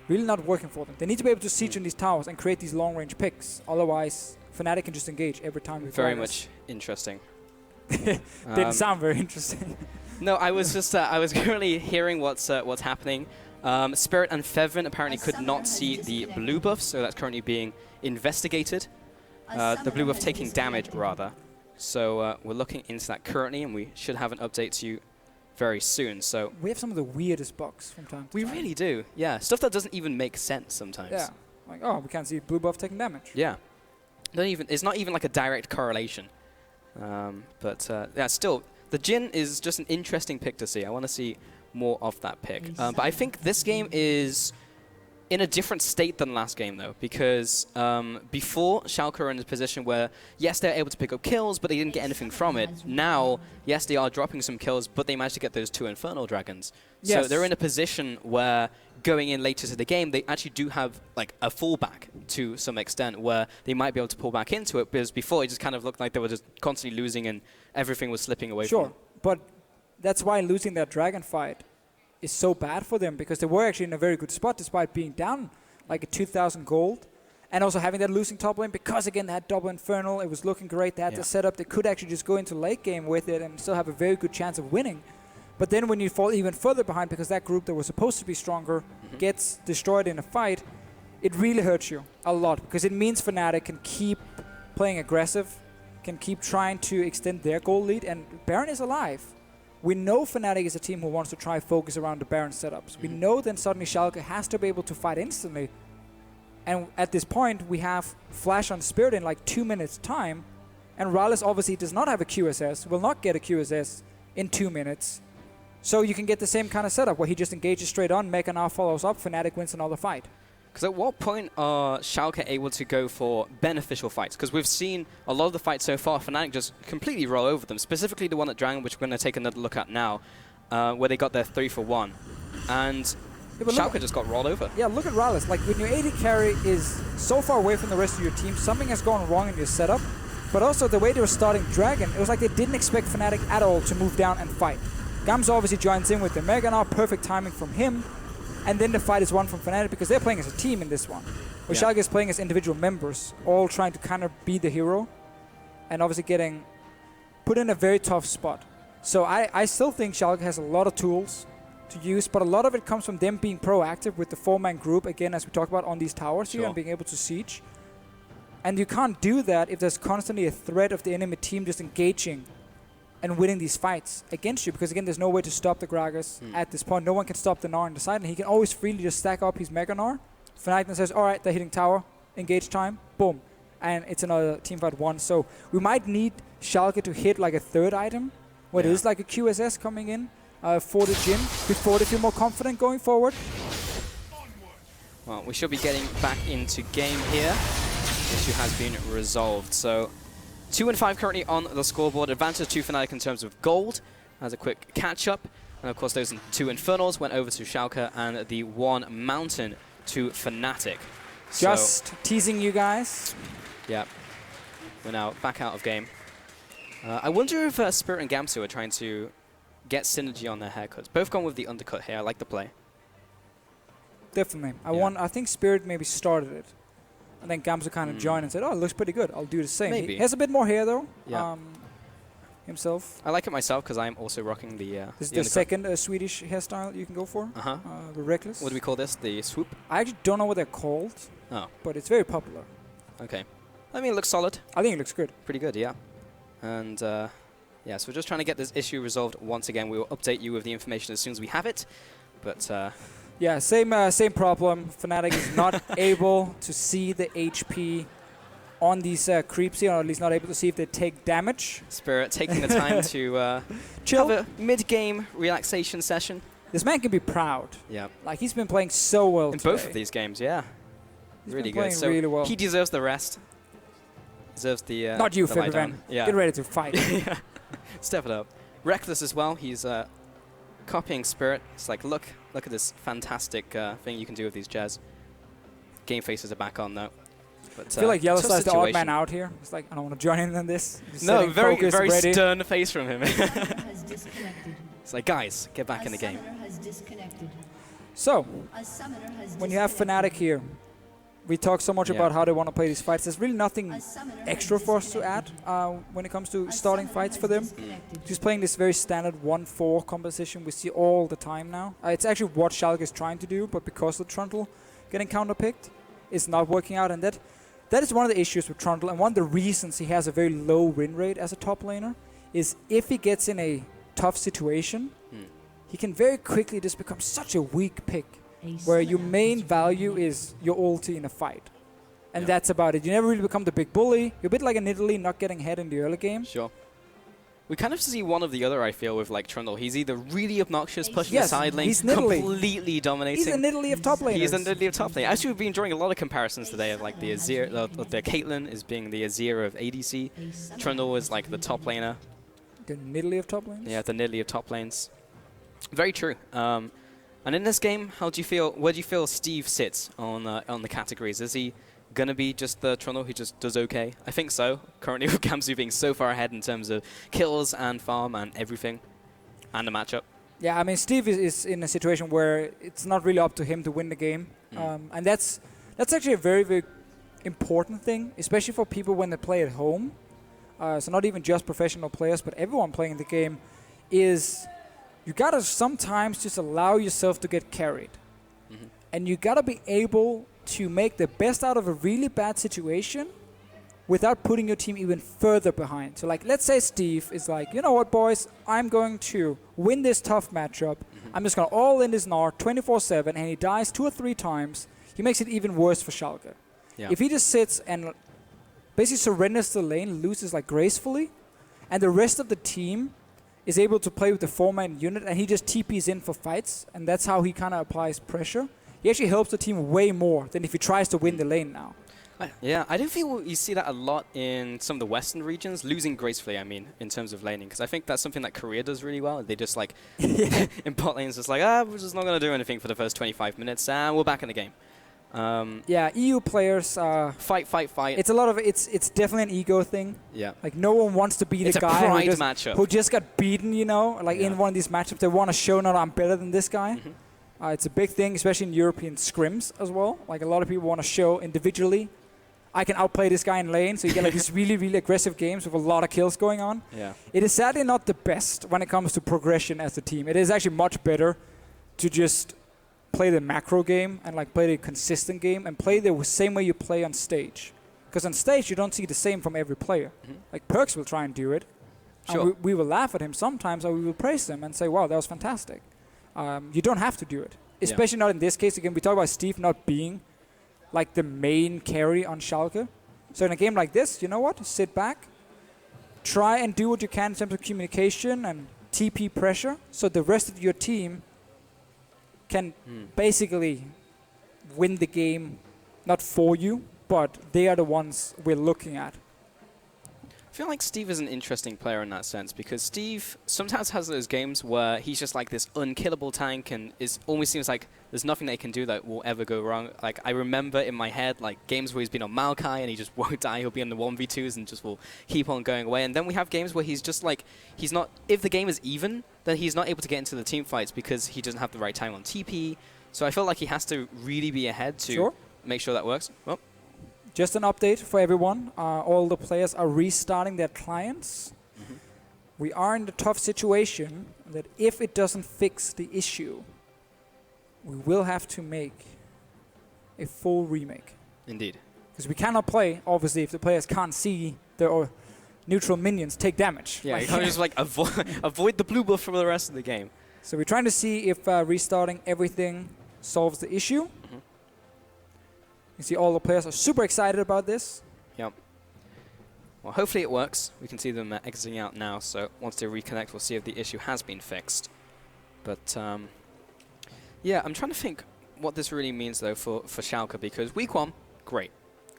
Speaker 1: really not working for them. They need to be able to siege on these towers and create these long-range picks. Otherwise, Fnatic can just engage every time.
Speaker 2: Very much interesting.
Speaker 1: Didn't sound very interesting.
Speaker 2: No, I was just I was currently hearing what's happening. Spirit and Febiven apparently could not see the blue buff, so that's currently being investigated. The blue buff taking damage, rather. So we're looking into that currently, and we should have an update to you very soon. So
Speaker 1: we have some of the weirdest bugs from time to time.
Speaker 2: We really do, yeah. Stuff that doesn't even make sense sometimes.
Speaker 1: Yeah, like, oh, we can't see blue buff taking damage.
Speaker 2: Yeah. It's not even like a direct correlation. Yeah, still, the Jhin is just an interesting pick to see. I want to see more of that pick. But I think this game is in a different state than last game, though, because before, Schalke are in a position where, yes, they're able to pick up kills, but they didn't get anything from it. Now, yes, they are dropping some kills, but they managed to get those 2 Infernal Dragons. Yes. So they're in a position where, going in later to the game, they actually do have like a fallback to some extent, where they might be able to pull back into it, because before it just kind of looked like they were just constantly losing and everything was slipping away from them.
Speaker 1: But that's why losing that dragon fight is so bad for them, because they were actually in a very good spot despite being down like a 2,000 gold and also having that losing top lane, because again they had double Infernal, it was looking great, they had the setup, they could actually just go into late game with it and still have a very good chance of winning. But then when you fall even further behind because that group that was supposed to be stronger gets destroyed in a fight, it really hurts you a lot, because it means Fnatic can keep playing aggressive, can keep trying to extend their goal lead, and Baron is alive. We know Fnatic is a team who wants to try focus around the Baron setups. We know then suddenly Schalke has to be able to fight instantly. And at this point, we have Flash on Spirit in like 2 minutes time. And RalleZ obviously does not have a QSS, will not get a QSS in 2 minutes. So you can get the same kind of setup where he just engages straight on, Mega Gnar follows up, Fnatic wins another fight.
Speaker 2: Because at what point are Schalke able to go for beneficial fights? Because we've seen a lot of the fights so far, Fnatic just completely roll over them, specifically the one at Dragon, which we're going to take another look at now, where they got their 3-for-1. And Schalke just got rolled over.
Speaker 1: Yeah, look at RalleZ. Like, when your AD carry is so far away from the rest of your team, something has gone wrong in your setup. But also the way they were starting Dragon, it was like they didn't expect Fnatic at all to move down and fight. Gamsu obviously joins in with the Mega Gnar, perfect timing from him. And then the fight is won from Fnatic because they're playing as a team in this one. Where Schalke is playing as individual members, all trying to kind of be the hero. And obviously getting put in a very tough spot. So I still think Schalke has a lot of tools to use, but a lot of it comes from them being proactive with the 4-man group, again, as we talked about, on these towers here and being able to siege. And you can't do that if there's constantly a threat of the enemy team just engaging and winning these fights against you, because again, there's no way to stop the Gragas at this point. No one can stop the Gnar on the side, and he can always freely just stack up his Mega Gnar. Fnatic says, all right, they're hitting tower, engage time, boom. And it's another teamfight won. So we might need Schalke to hit like a third item, where it is like a QSS coming in for the Jhin, before they feel more confident going forward.
Speaker 2: Well, we should be getting back into game here. The issue has been resolved. So 2 and 5 currently on the scoreboard. Advantage to Fnatic in terms of gold. As a quick catch-up. And of course, those 2 Infernals went over to Schalke, and the 1 Mountain to Fnatic.
Speaker 1: Just teasing you guys.
Speaker 2: Yeah. We're now back out of game. I wonder if Spirit and Gamsu are trying to get synergy on their haircuts. Both gone with the undercut here. I like the play.
Speaker 1: Definitely. I think Spirit maybe started it. And then Gamsu kind of joined and said, oh, it looks pretty good. I'll do the same.
Speaker 2: Maybe.
Speaker 1: He has a bit more hair, though. Himself.
Speaker 2: I like it myself because I'm also rocking the
Speaker 1: This is the second Swedish hairstyle you can go for. The Rekkles.
Speaker 2: What do we call this? The swoop?
Speaker 1: I actually don't know what they're called.
Speaker 2: Oh.
Speaker 1: But it's very popular.
Speaker 2: Okay. I mean, it looks solid.
Speaker 1: I think it looks good.
Speaker 2: Pretty good, yeah. And yeah, so we're just trying to get this issue resolved once again. We will update you with the information as soon as we have it. But
Speaker 1: yeah, same problem. Fnatic is not able to see the HP on these creeps here, or at least not able to see if they take damage.
Speaker 2: Spirit taking the time to
Speaker 1: chill,
Speaker 2: have a mid-game relaxation session.
Speaker 1: This man can be proud.
Speaker 2: Yeah.
Speaker 1: Like, he's been playing so well
Speaker 2: in
Speaker 1: today.
Speaker 2: both of these games, yeah.
Speaker 1: He's
Speaker 2: really
Speaker 1: been
Speaker 2: good. So
Speaker 1: really well.
Speaker 2: He deserves the rest. Deserves the
Speaker 1: not you,
Speaker 2: the
Speaker 1: Febiven.
Speaker 2: Yeah.
Speaker 1: Get ready to fight.
Speaker 2: Yeah. Step it up. Rekkles as well. He's copying Spirit. It's like, look at this fantastic thing you can do with these jazz. Game faces are back on though. But,
Speaker 1: I feel like YellowStar is the odd man out here. It's like, I don't want to join in on this.
Speaker 2: No, very stern face from him. It's like, guys, get back in the game.
Speaker 1: So, when you have Fnatic here, we talk so much about how they want to play these fights. There's really nothing extra for us to add when it comes to starting fights for them. Just playing this very standard 1-4 composition we see all the time now. It's actually what Schalke is trying to do, but because of Trundle getting counterpicked, it's not working out. And that is one of the issues with Trundle, and one of the reasons he has a very low win rate as a top laner, is if he gets in a tough situation, he can very quickly just become such a weak pick, where your main value is your ulti in a fight. And that's about it. You never really become the big bully. You're a bit like an Italy, not getting ahead in the early game.
Speaker 2: Sure. We kind of see one of the other, I feel, with like Trundle. He's either really obnoxious, pushing the side lane, completely dominating.
Speaker 1: He's an Italy of top laners.
Speaker 2: He's an Italy of top lane. Actually, we've been drawing a lot of comparisons today of like the Azir, the Caitlyn is being the Azir of ADC. Trundle is like the top laner.
Speaker 1: The Italy of top lanes?
Speaker 2: Yeah, the Italy of top lanes. Very true. And in this game, how do you feel? Where do you feel Steve sits on the categories? Is he gonna be just the Trundle who just does okay? I think so. Currently, with Gamsu being so far ahead in terms of kills and farm and everything, and the matchup.
Speaker 1: Yeah, I mean, Steve is in a situation where it's not really up to him to win the game, and that's actually a very, very important thing, especially for people when they play at home. So not even just professional players, but everyone playing the game, is you gotta sometimes just allow yourself to get carried. And you gotta be able to make the best out of a really bad situation without putting your team even further behind. So like, let's say Steve is like, you know what, boys, I'm going to win this tough matchup. I'm just gonna all in this Gnar 24/7, and he dies 2 or 3 times. He makes it even worse for Schalke. If he just sits and basically surrenders the lane, loses like gracefully, and the rest of the team is able to play with the 4-man unit, and he just TPs in for fights, and that's how he kind of applies pressure. He actually helps the team way more than if he tries to win the lane now.
Speaker 2: Yeah, I don't feel you see that a lot in some of the Western regions, losing gracefully, I mean, in terms of laning, because I think that's something that Korea does really well. They just like, in bot lanes, just like, we're just not going to do anything for the first 25 minutes, and we're back in the game.
Speaker 1: Yeah, EU players
Speaker 2: fight.
Speaker 1: It's a lot of it's definitely an ego thing.
Speaker 2: Yeah.
Speaker 1: Like no one wants to be the guy who just got beaten, you know, like in one of these matchups. They want to show, no, I'm better than this guy. It's a big thing, especially in European scrims as well. Like a lot of people want to show individually, I can outplay this guy in lane. So you get like these really, really aggressive games with a lot of kills going on.
Speaker 2: Yeah.
Speaker 1: It is sadly not the best when it comes to progression as a team. It is actually much better to just play the macro game and like play the consistent game and play the same way you play on stage. Because on stage you don't see the same from every player. Like Perks will try and do it.
Speaker 2: Sure.
Speaker 1: And we will laugh at him sometimes, or we will praise him and say, wow, that was fantastic. You don't have to do it. Especially not in this case. Again, we talk about Steve not being like the main carry on Schalke. So in a game like this, you know what? Sit back. Try and do what you can in terms of communication and TP pressure so the rest of your team can basically win the game, not for you, but they are the ones we're looking at.
Speaker 2: I feel like Steve is an interesting player in that sense because Steve sometimes has those games where he's just like this unkillable tank and almost seems like there's nothing they can do that will ever go wrong. Like I remember in my head like games where he's been on Maokai and he just won't die. He'll be on the 1v2s and just will keep on going away. And then we have games where he's just like, he's not, if the game is even, then he's not able to get into the team fights because he doesn't have the right time on TP. So I feel like he has to really be ahead to make sure that works. Well,
Speaker 1: just an update for everyone. All the players are restarting their clients. We are in the tough situation that if it doesn't fix the issue, we will have to make a full remake.
Speaker 2: Indeed.
Speaker 1: Because we cannot play, obviously, if the players can't see their neutral minions take damage.
Speaker 2: Yeah, you can't just like avoid the blue buff for the rest of the game.
Speaker 1: So we're trying to see if restarting everything solves the issue. You see all the players are super excited about this.
Speaker 2: Yep. Well, hopefully it works. We can see them exiting out now, so once they reconnect, we'll see if the issue has been fixed. But, yeah, I'm trying to think what this really means, though, for Schalke, because week 1, great.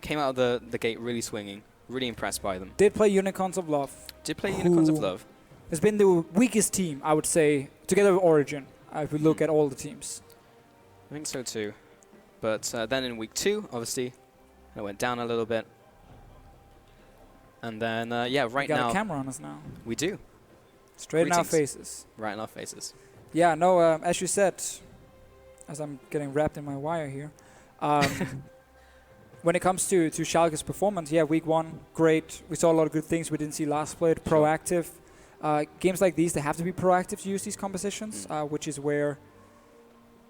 Speaker 2: Came out of the gate really swinging, really impressed by them.
Speaker 1: Did play Unicorns of Love.
Speaker 2: Did play Unicorns of Love.
Speaker 1: Has been the weakest team, I would say, together with Origin, if we look at all the teams.
Speaker 2: I think so, too. But then in week 2, obviously, it went down a little bit. And then, yeah, right now...
Speaker 1: We got a camera on us now.
Speaker 2: We do.
Speaker 1: Straight in our faces.
Speaker 2: Right in our faces.
Speaker 1: Yeah, no, as you said, as I'm getting wrapped in my wire here, when it comes to Schalke's performance, yeah, week 1, great. We saw a lot of good things we didn't see last split. Proactive. Games like these, they have to be proactive to use these compositions, which is where...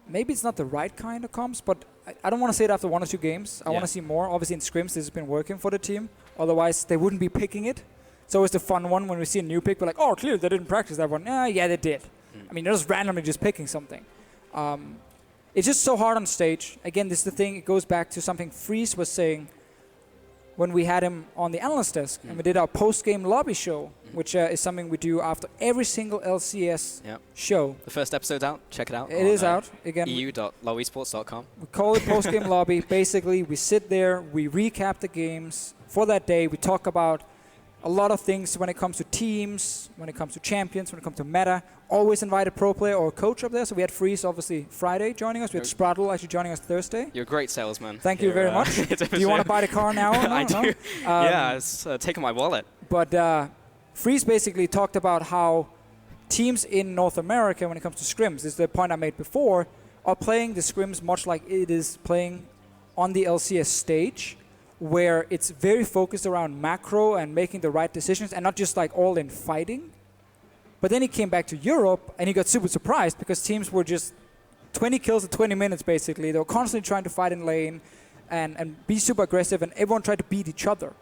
Speaker 1: Maybe it's not the right kind of comps, but I don't want to say it after 1 or 2 games. I want to see more. Obviously, in scrims, this has been working for the team. Otherwise, they wouldn't be picking it. It's always the fun one when we see a new pick. We're like, oh, clearly they didn't practice that one. Yeah, they did. I mean, they're just randomly just picking something. It's just so hard on stage. Again, this is the thing. It goes back to something Freeze was saying when we had him on the analyst desk and we did our post-game lobby show, which is something we do after every single LCS show.
Speaker 2: The first episode's out. Check it out.
Speaker 1: It is out. Again,
Speaker 2: eu.lowesports.com.
Speaker 1: We call it post-game lobby. Basically, we sit there, we recap the games for that day. We talk about a lot of things when it comes to teams, when it comes to champions, when it comes to meta. Always invite a pro player or a coach up there. So we had Freeze, obviously, Friday joining us. We had Sprattel actually joining us Thursday.
Speaker 2: You're a great salesman.
Speaker 1: Thank you very much. Do you want to buy the car now? No,
Speaker 2: I do. Yeah, it's taking my wallet.
Speaker 1: But Freeze basically talked about how teams in North America, when it comes to scrims, this is the point I made before, are playing the scrims much like it is playing on the LCS stage, where it's very focused around macro and making the right decisions and not just like all in fighting. But then he came back to Europe and he got super surprised because teams were just 20 kills in 20 minutes basically. They were constantly trying to fight in lane and be super aggressive and everyone tried to beat each other.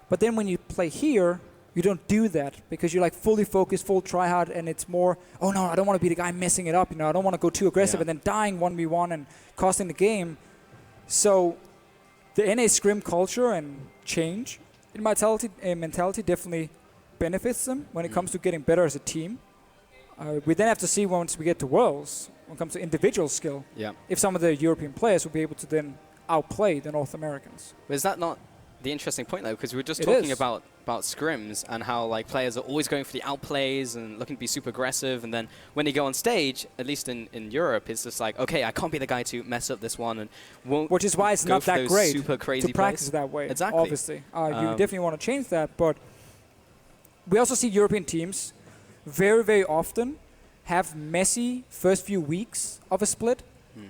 Speaker 1: But then when you play here, you don't do that because you're like fully focused, full tryhard, and it's more, oh no, I don't want to be the guy messing it up, you know, I don't want to go too aggressive and then dying 1v1 and costing the game. So the NA scrim culture and change in mentality definitely benefits them when it comes to getting better as a team. We then have to see once we get to Worlds, when it comes to individual skill, if some of the European players will be able to then outplay the North Americans.
Speaker 2: But is that not the interesting point, though, because we were just talking about scrims and how like players are always going for the outplays and looking to be super aggressive, and then when they go on stage, at least in Europe, it's just like, okay, I can't be the guy to mess up this one, and won't.
Speaker 1: Which is why it's not that great
Speaker 2: super crazy
Speaker 1: to practice
Speaker 2: plays.
Speaker 1: that way.
Speaker 2: Exactly.
Speaker 1: Obviously, you definitely want to change that. But we also see European teams very, very often have messy first few weeks of a split.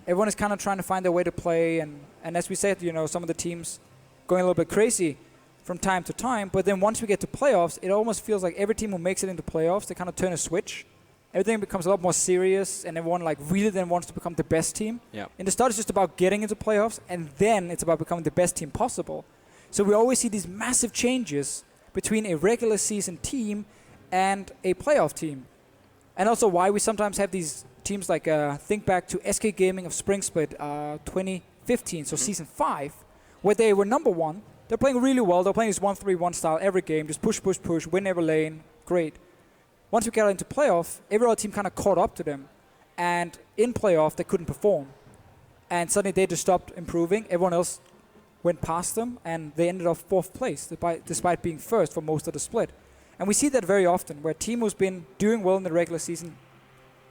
Speaker 1: Everyone is kind of trying to find their way to play, and as we said, you know, some of the teams going a little bit crazy from time to time. But then once we get to playoffs, it almost feels like every team who makes it into playoffs, they kind of turn a switch. Everything becomes a lot more serious, and everyone like really then wants to become the best team. Yeah. In the start, it's just about getting into playoffs, and then it's about becoming the best team possible. So we always see these massive changes between a regular season team and a playoff team. And also why we sometimes have these teams like, think back to SK Gaming of Spring Split 2015, so Season 5, where they were number 1. They're playing really well. They're playing this 1-3-1 style every game, just push, push, push, win every lane, great. Once we got into playoff, every other team kind of caught up to them. And in playoff, they couldn't perform. And suddenly they just stopped improving. Everyone else went past them, and they ended up 4th place, despite being first for most of the split. And we see that very often, where a team who's been doing well in the regular season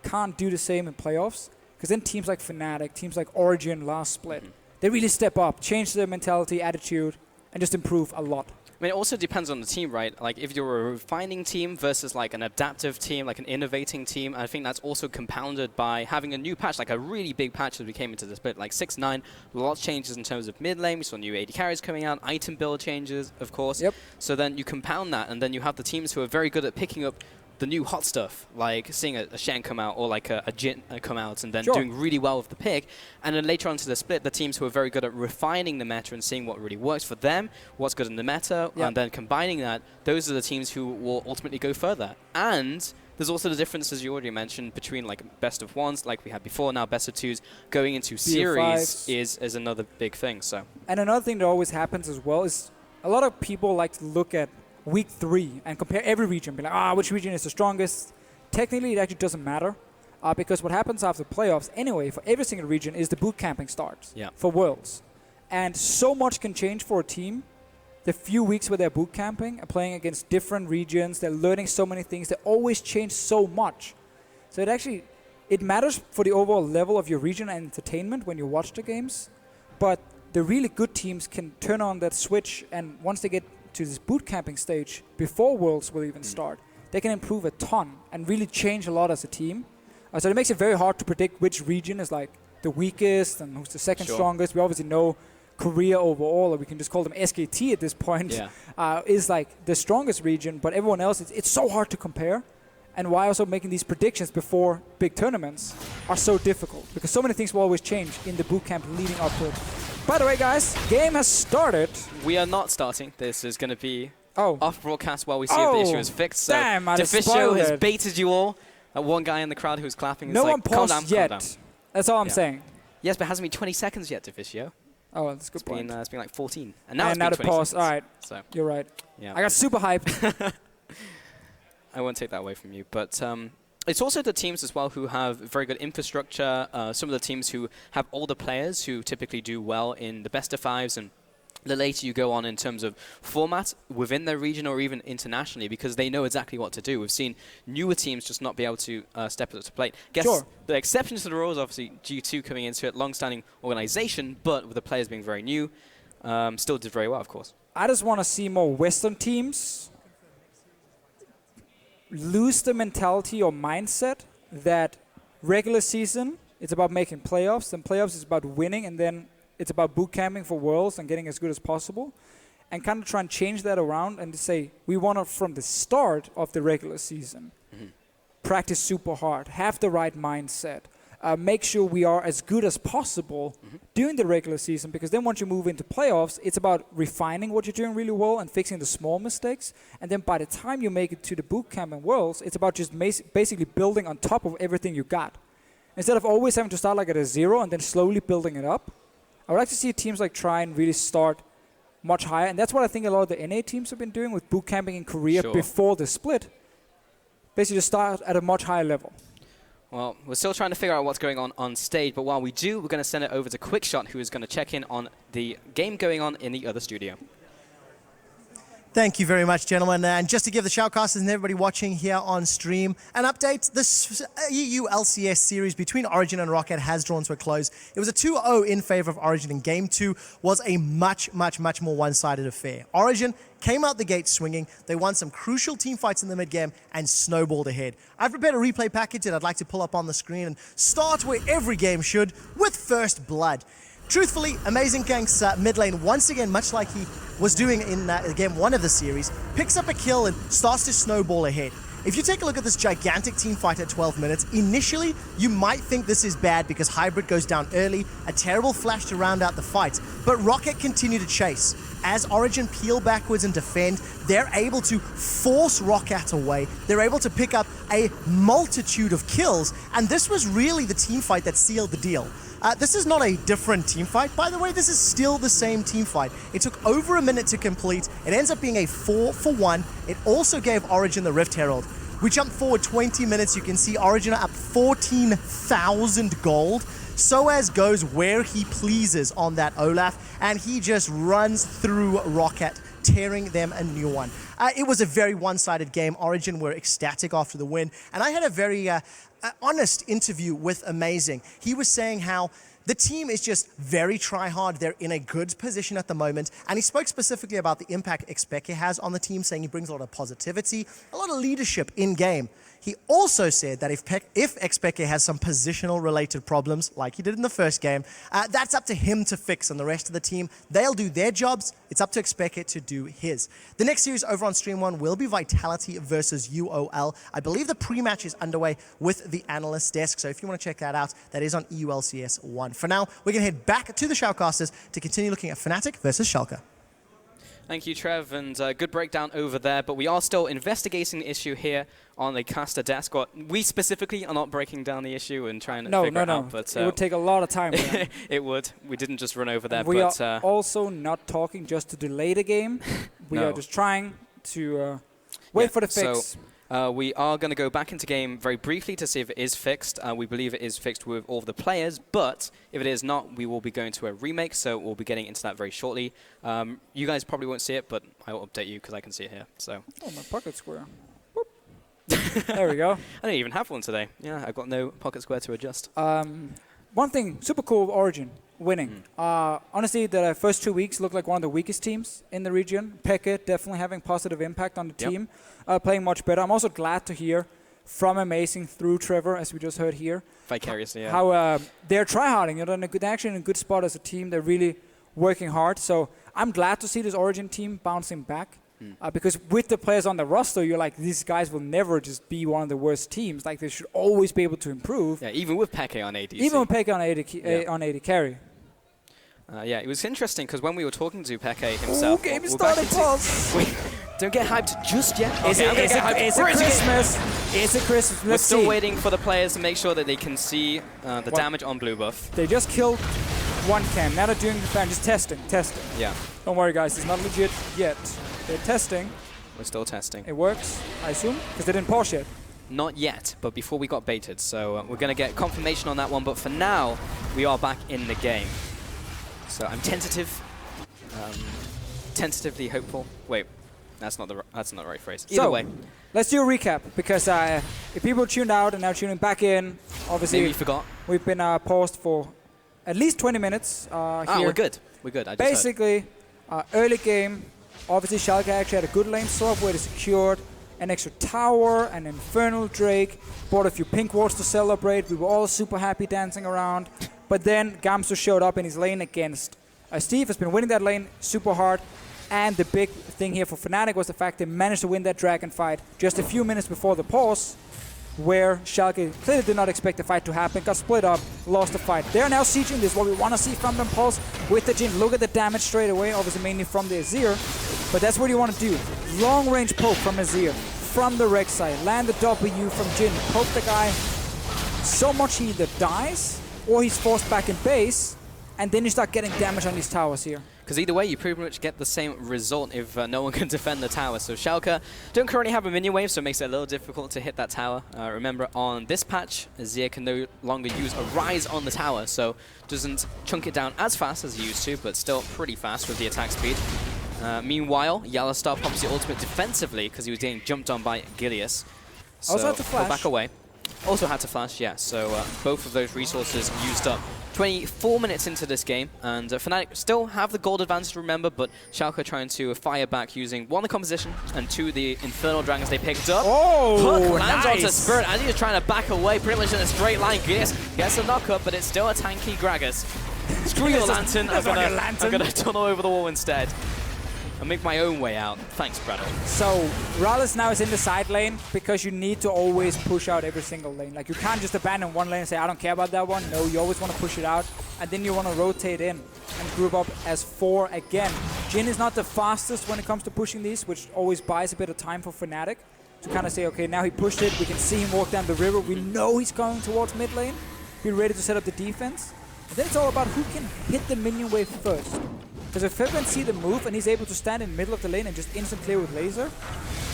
Speaker 1: can't do the same in playoffs, because then teams like Fnatic, teams like Origin last split, they really step up, change their mentality, attitude, and just improve a lot.
Speaker 2: I mean, it also depends on the team, right? Like, if you're a refining team versus like an adaptive team, like an innovating team, I think that's also compounded by having a new patch, like a really big patch as we came into the split, like 6-9, lots of changes in terms of mid lane. We saw new AD carries coming out, item build changes, of course. Yep. So then you compound that, and then you have the teams who are very good at picking up the new hot stuff, like seeing a Shen come out or like a Jhin come out and then doing really well with the pick. And then later on to the split, the teams who are very good at refining the meta and seeing what really works for them, what's good in the meta, and then combining that, those are the teams who will ultimately go further. And there's also the difference, as you already mentioned, between like best of ones, like we had before, now best of twos, going into series is another big thing. So. And
Speaker 1: another thing that always happens as well is a lot of people like to look at week 3 and compare every region, be like, which region is the strongest? Technically, it actually doesn't matter, because what happens after playoffs anyway for every single region is the boot camping starts for Worlds. And so much can change for a team the few weeks where they're boot camping and playing against different regions. They're learning so many things. They always change so much. So it matters for the overall level of your region and entertainment when you watch the games. But the really good teams can turn on that switch, and once they get to this boot camping stage before Worlds will even start, they can improve a ton and really change a lot as a team. So it makes it very hard to predict which region is like the weakest and who's the second strongest. We obviously know Korea overall, or we can just call them SKT at this point, is like the strongest region, but everyone else, it's so hard to compare. And why also making these predictions before big tournaments are so difficult, because so many things will always change in the boot camp leading up to it. By the way, guys, game has started. We are not starting. This is going to be off broadcast while we see if the issue is fixed. So
Speaker 2: damn, Deficio has baited you all. That one guy in the crowd who's clapping is like, calm down,
Speaker 1: yet.
Speaker 2: Calm down.
Speaker 1: That's all I'm saying.
Speaker 2: Yes, but it hasn't been 20 seconds yet, Deficio.
Speaker 1: Oh, that's a good point.
Speaker 2: It's been like 14. And now it's been 20
Speaker 1: pause.
Speaker 2: seconds.
Speaker 1: All right. So you're right. Yeah. I got super hyped.
Speaker 2: I won't take that away from you. But it's also the teams as well who have very good infrastructure. Some of the teams who have older players who typically do well in the best of 5s, and the later you go on in terms of format within their region or even internationally, because they know exactly what to do. We've seen newer teams just not be able to step up to the plate. Guess the exception to the rule is obviously G2 coming into it, long-standing organization, but with the players being very new, still did very well, of course.
Speaker 1: I just want to see more Western teams lose the mentality or mindset that regular season, it's about making playoffs, and playoffs is about winning, and then it's about boot camping for Worlds and getting as good as possible, and kind of try and change that around and to say, we want to, from the start of the regular season, practice super hard, have the right mindset, make sure we are as good as possible during the regular season, because then once you move into playoffs, it's about refining what you're doing really well and fixing the small mistakes. And then by the time you make it to the boot camp and Worlds, it's about just basically building on top of everything you got. Instead of always having to start like at a 0 and then slowly building it up, I would like to see teams like try and really start much higher. And that's what I think a lot of the NA teams have been doing with boot camping in Korea before the split. Basically just start at a much higher level.
Speaker 2: Well, we're still trying to figure out what's going on stage, but while we do, we're going to send it over to Quickshot, who is going to check in on the game going on in the other studio.
Speaker 3: Thank you very much, gentlemen. And just to give the shoutcasters and everybody watching here on stream an update, this EU LCS series between Origen and Rocket has drawn to a close. It was a 2-0 in favor of Origen, and Game 2 was a much more one-sided affair. Origen came out the gate swinging. They won some crucial team fights in the mid-game and snowballed ahead. I've prepared a replay package that I'd like to pull up on the screen and start where every game should, with First Blood. Truthfully, Amazing Gank's mid lane, once again, much like he was doing in game 1 of the series, picks up a kill and starts to snowball ahead. If you take a look at this gigantic team fight at 12 minutes, initially you might think this is bad because Hybrid goes down early, a terrible flash to round out the fight, but Rocket continue to chase. As Origen peel backwards and defend, they're able to force Rocket away, they're able to pick up a multitude of kills, and this was really the team fight that sealed the deal. This is not a different team fight. By the way, this is still the same team fight. It took over a minute to complete. It ends up being a 4-for-1. It also gave Origen the Rift Herald. We jump forward 20 minutes. You can see Origen are up 14,000 gold. Soaz goes where he pleases on that Olaf, and he just runs through Rocket, tearing them a new one. It was a very one-sided game. Origen were ecstatic after the win, and I had a very honest interview with Amazing. He was saying how the team is just very try-hard. They're in a good position at the moment, and he spoke specifically about the impact Xpeke has on the team, saying he brings a lot of positivity, a lot of leadership in-game. He also said that if Xpeke has some positional-related problems, like he did in the first game, that's up to him to fix, and the rest of the team, they'll do their jobs. It's up to Xpeke to do his. The next series over on Stream 1 will be Vitality versus UOL. I believe the pre-match is underway with the analyst desk, so if you want to check that out, that is on EU LCS 1. For now, we're going to head back to the shoutcasters to continue looking at Fnatic versus Schalke.
Speaker 2: Thank you, Trev, and good breakdown over there, but we are still investigating the issue here on the caster desk. We specifically are not breaking down the issue and trying to figure it out. But,
Speaker 1: it would take a lot of time.
Speaker 2: It would. We didn't just run over there.
Speaker 1: We are also not talking just to delay the game. We are just trying to wait for the fix.
Speaker 2: So, we are going to go back into game very briefly to see if it is fixed. We believe it is fixed with all of the players, but if it is not, we will be going to a remake, so we'll be getting into that very shortly. You guys probably won't see it, but I will update you because I can see it here. So. Oh,
Speaker 1: my pocket square. There we go.
Speaker 2: I don't even have one today. Yeah, I've got no pocket square to adjust.
Speaker 1: One thing, super cool Origen winning. Honestly, the first 2 weeks looked like one of the weakest teams in the region. Peke definitely having positive impact on the team, playing much better. I'm also glad to hear from Amazing through Trevor, as we just heard here.
Speaker 2: Vicariously, yeah.
Speaker 1: How they're tryharding. They're actually in a good spot as a team. They're really working hard. So I'm glad to see this Origen team bouncing back. Because with the players on the roster, you're like, these guys will never just be one of the worst teams. Like, they should always be able to improve.
Speaker 2: Yeah, even with Peke on ADC.
Speaker 1: Even with Peke on AD carry.
Speaker 2: Yeah, it was interesting because when we were talking to Peke himself...
Speaker 1: Game is starting, pulse!
Speaker 2: Wait, don't get hyped just yet.
Speaker 1: It's a Christmas. It's a Christmas.
Speaker 2: We're still waiting for the players to make sure that they can see the damage on blue buff.
Speaker 1: They just killed one cam. Now they're doing the fan, just testing.
Speaker 2: Yeah.
Speaker 1: Don't worry, guys. It's not legit yet. They're testing.
Speaker 2: We're still testing.
Speaker 1: It works, I assume, because they didn't pause yet.
Speaker 2: Not yet, but before we got baited. So we're going to get confirmation on that one. But for now, we are back in the game. So I'm tentatively hopeful. Wait, that's not the right phrase. Either way.
Speaker 1: Let's do a recap, because if people tuned out and now tuning back in, obviously
Speaker 2: maybe you forgot.
Speaker 1: We've been paused for at least 20 minutes here.
Speaker 2: We're good. We're good. I just
Speaker 1: basically, early game. Obviously, Schalke actually had a good lane swap where they secured an extra tower, an Infernal Drake, bought a few pink wards to celebrate. We were all super happy dancing around. But then Gamsu showed up in his lane against Steve, has been winning that lane super hard. And the big thing here for Fnatic was the fact they managed to win that dragon fight just a few minutes before the pause, where Schalke clearly did not expect the fight to happen, got split up, lost the fight. They're now sieging. This is what we want to see from them, Pulse, with the Jhin. Look at the damage straight away, obviously mainly from the Azir, but that's what you want to do. Long range poke from Azir, from the Rek'sai, land the W from Jhin, poke the guy so much he either dies or he's forced back in base, and then you start getting damage on these towers here.
Speaker 2: Because either way, you pretty much get the same result if no one can defend the tower. So Schalke don't currently have a minion wave, so it makes it a little difficult to hit that tower. Remember, on this patch, Azir can no longer use a rise on the tower, so doesn't chunk it down as fast as he used to, but still pretty fast with the attack speed. Meanwhile, YellowStar pops the ultimate defensively because he was getting jumped on by Gilius. So
Speaker 1: Also had to flash.
Speaker 2: Back away. Also had to flash, yeah. So both of those resources used up. 24 minutes into this game, and Fnatic still have the gold advantage, remember, but Schalke trying to fire back using 1, the composition, and 2, the Infernal Dragons they picked up.
Speaker 1: Oh,
Speaker 2: Hook lands onto
Speaker 1: nice.
Speaker 2: Spirit as he was trying to back away, pretty much in a straight line. Gets a knock-up, but it's still a tanky Gragas. Screw your lantern, I'm gonna tunnel over the wall instead. And make my own way out. Thanks, Sprattel.
Speaker 1: So, MrRalleZ now is in the side lane because you need to always push out every single lane. Like, you can't just abandon one lane and say, I don't care about that one. No, you always want to push it out. And then you want to rotate in and group up as 4 again. Jhin is not the fastest when it comes to pushing these, which always buys a bit of time for Fnatic to kind of say, okay, now he pushed it. We can see him walk down the river. We know he's going towards mid lane. Be ready to set up the defense. And then it's all about who can hit the minion wave first. Because if Febiven see the move and he's able to stand in the middle of the lane and just instant clear with laser,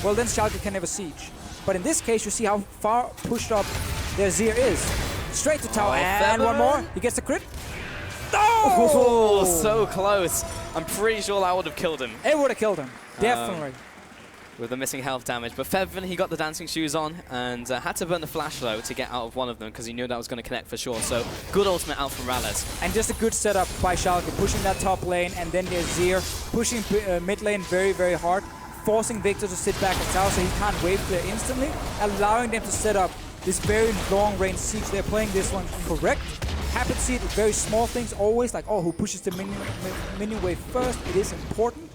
Speaker 1: well then Schalke can never siege. But in this case, you see how far pushed up their Azir is. Straight to tower, and one more. He gets the crit.
Speaker 2: Oh, so close. I'm pretty sure that would have killed him.
Speaker 1: It would have killed him, definitely.
Speaker 2: With the missing health damage. But Febiven, he got the dancing shoes on and had to burn the flash though to get out of one of them because he knew that was going to connect for sure. So good ultimate out from MrRalleZ.
Speaker 1: And just a good setup by Schalke, pushing that top lane and then the Azir pushing mid lane very, very hard, forcing Viktor to sit back at tower so he can't wave clear instantly, allowing them to set up this very long range siege. They're playing this one correct. Happy to see it with very small things always, like, oh, who pushes the minion wave first? It is important.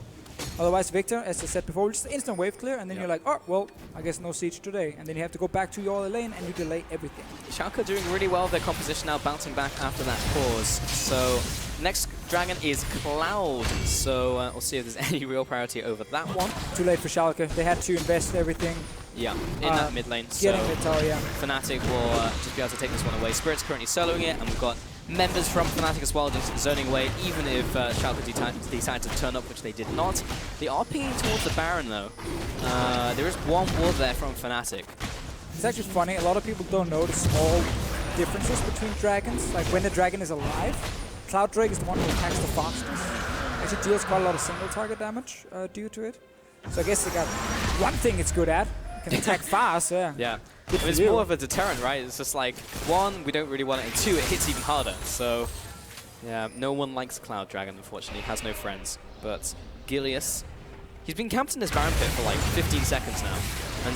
Speaker 1: Otherwise, Viktor, as I said before, just instant wave clear, and then you're like, oh, well, I guess no siege today. And then you have to go back to your lane, and you delay everything.
Speaker 2: Schalke doing really well with their composition now, bouncing back after that pause. So, next dragon is Cloud. So, we'll see if there's any real priority over that one.
Speaker 1: Too late for Schalke. They had to invest everything.
Speaker 2: Yeah, in that mid lane.
Speaker 1: Getting the tower, yeah.
Speaker 2: Fnatic will just be able to take this one away. Spirit's currently soloing it, and we've got members from Fnatic as well just zoning away, even if Schalke decide to turn up, which they did not. They are pinging towards the Baron though. There is one ward there from Fnatic.
Speaker 1: It's actually funny, a lot of people don't know the small differences between dragons. Like when the dragon is alive, Cloud Drake is the one who attacks the fastest. Actually deals quite a lot of single target damage due to it. So I guess they got one thing it's good at. It can attack fast, yeah.
Speaker 2: Yeah. I mean, it's more of a deterrent, right? It's just like, 1, we don't really want it, and 2, it hits even harder. So, yeah, no one likes Cloud Dragon, unfortunately. Has no friends. But Gilius, he's been camped in this Baron pit for like 15 seconds now. And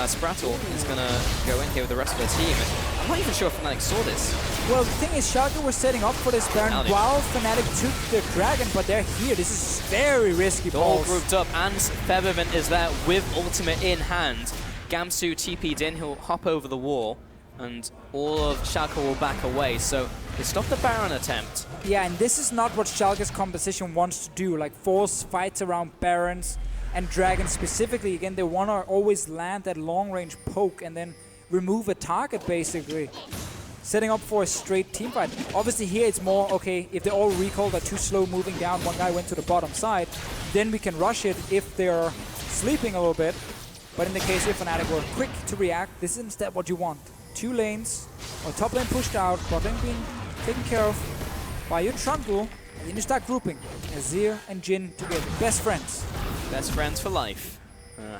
Speaker 2: Sprattel is going to go in here with the rest of their team. I'm not even sure if Fnatic saw this.
Speaker 1: Well, the thing is, Schalke was setting up for this Baron while Fnatic took the dragon, but they're here. This is very risky.
Speaker 2: All grouped up, and Febiven is there with ultimate in hand. Gamsu TP'd in, he'll hop over the wall, and all of Schalke will back away, so they stopped the Baron attempt.
Speaker 1: Yeah, and this is not what Schalke's composition wants to do, like force fights around Barons and Dragons specifically. Again, they want to always land that long-range poke and then remove a target, basically. Setting up for a straight team fight. Obviously here it's more, okay, if they all recall, they're too slow moving down, one guy went to the bottom side, then we can rush it if they're sleeping a little bit. But in the case if Fnatic were quick to react, this is instead what you want. 2 lanes, or top lane pushed out, bot lane being taken care of by your Trundle, and then you start grouping Azir and Jhin together. Best friends.
Speaker 2: Best friends for life.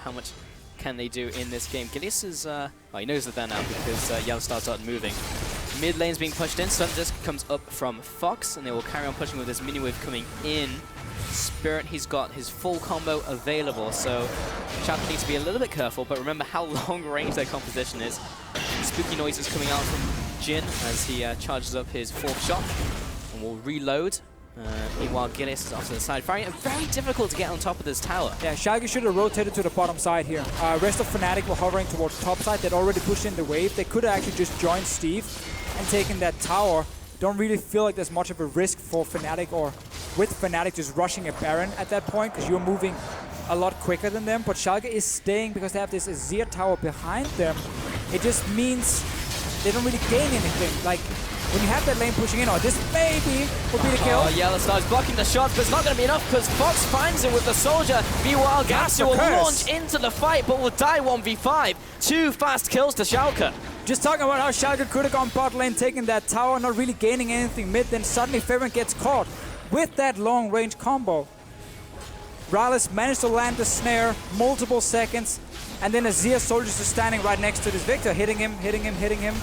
Speaker 2: How much can they do in this game? Gilius is, well, he knows that they're now because YellowStar started moving. Mid lane's being pushed in, Sun Disc comes up from Fox, and they will carry on pushing with this mini wave coming in. Spirit, he's got his full combo available, so Schalke needs to be a little bit careful, but remember how long range their composition is. Spooky noises coming out from Jhin as he charges up his 4th shot, and will reload. Meanwhile, Gilius is off to the side, finding it very difficult to get on top of this tower.
Speaker 1: Yeah, Schalke should have rotated to the bottom side here. Rest of Fnatic were hovering towards top side. They'd already pushed in the wave. They could have actually just joined Steve and taken that tower. Don't really feel like there's much of a risk for Fnatic, or with Fnatic just rushing a Baron at that point, because you're moving a lot quicker than them. But Schalke is staying because they have this Azir tower behind them. It just means they don't really gain anything. Like, when you have that lane pushing in, or this maybe will be the kill.
Speaker 2: Oh, YellowStar is blocking the shots, but it's not going to be enough because Fox finds it with the soldier. Meanwhile, Gamsu will launch into the fight, but will die 1v5. 2 fast kills to Schalke.
Speaker 1: Just talking about how Schalke could have gone bot lane, taking that tower, not really gaining anything mid, then suddenly Febiven gets caught with that long range combo. RalleZ managed to land the snare, multiple seconds, and then Azir soldiers are standing right next to this Viktor, hitting him.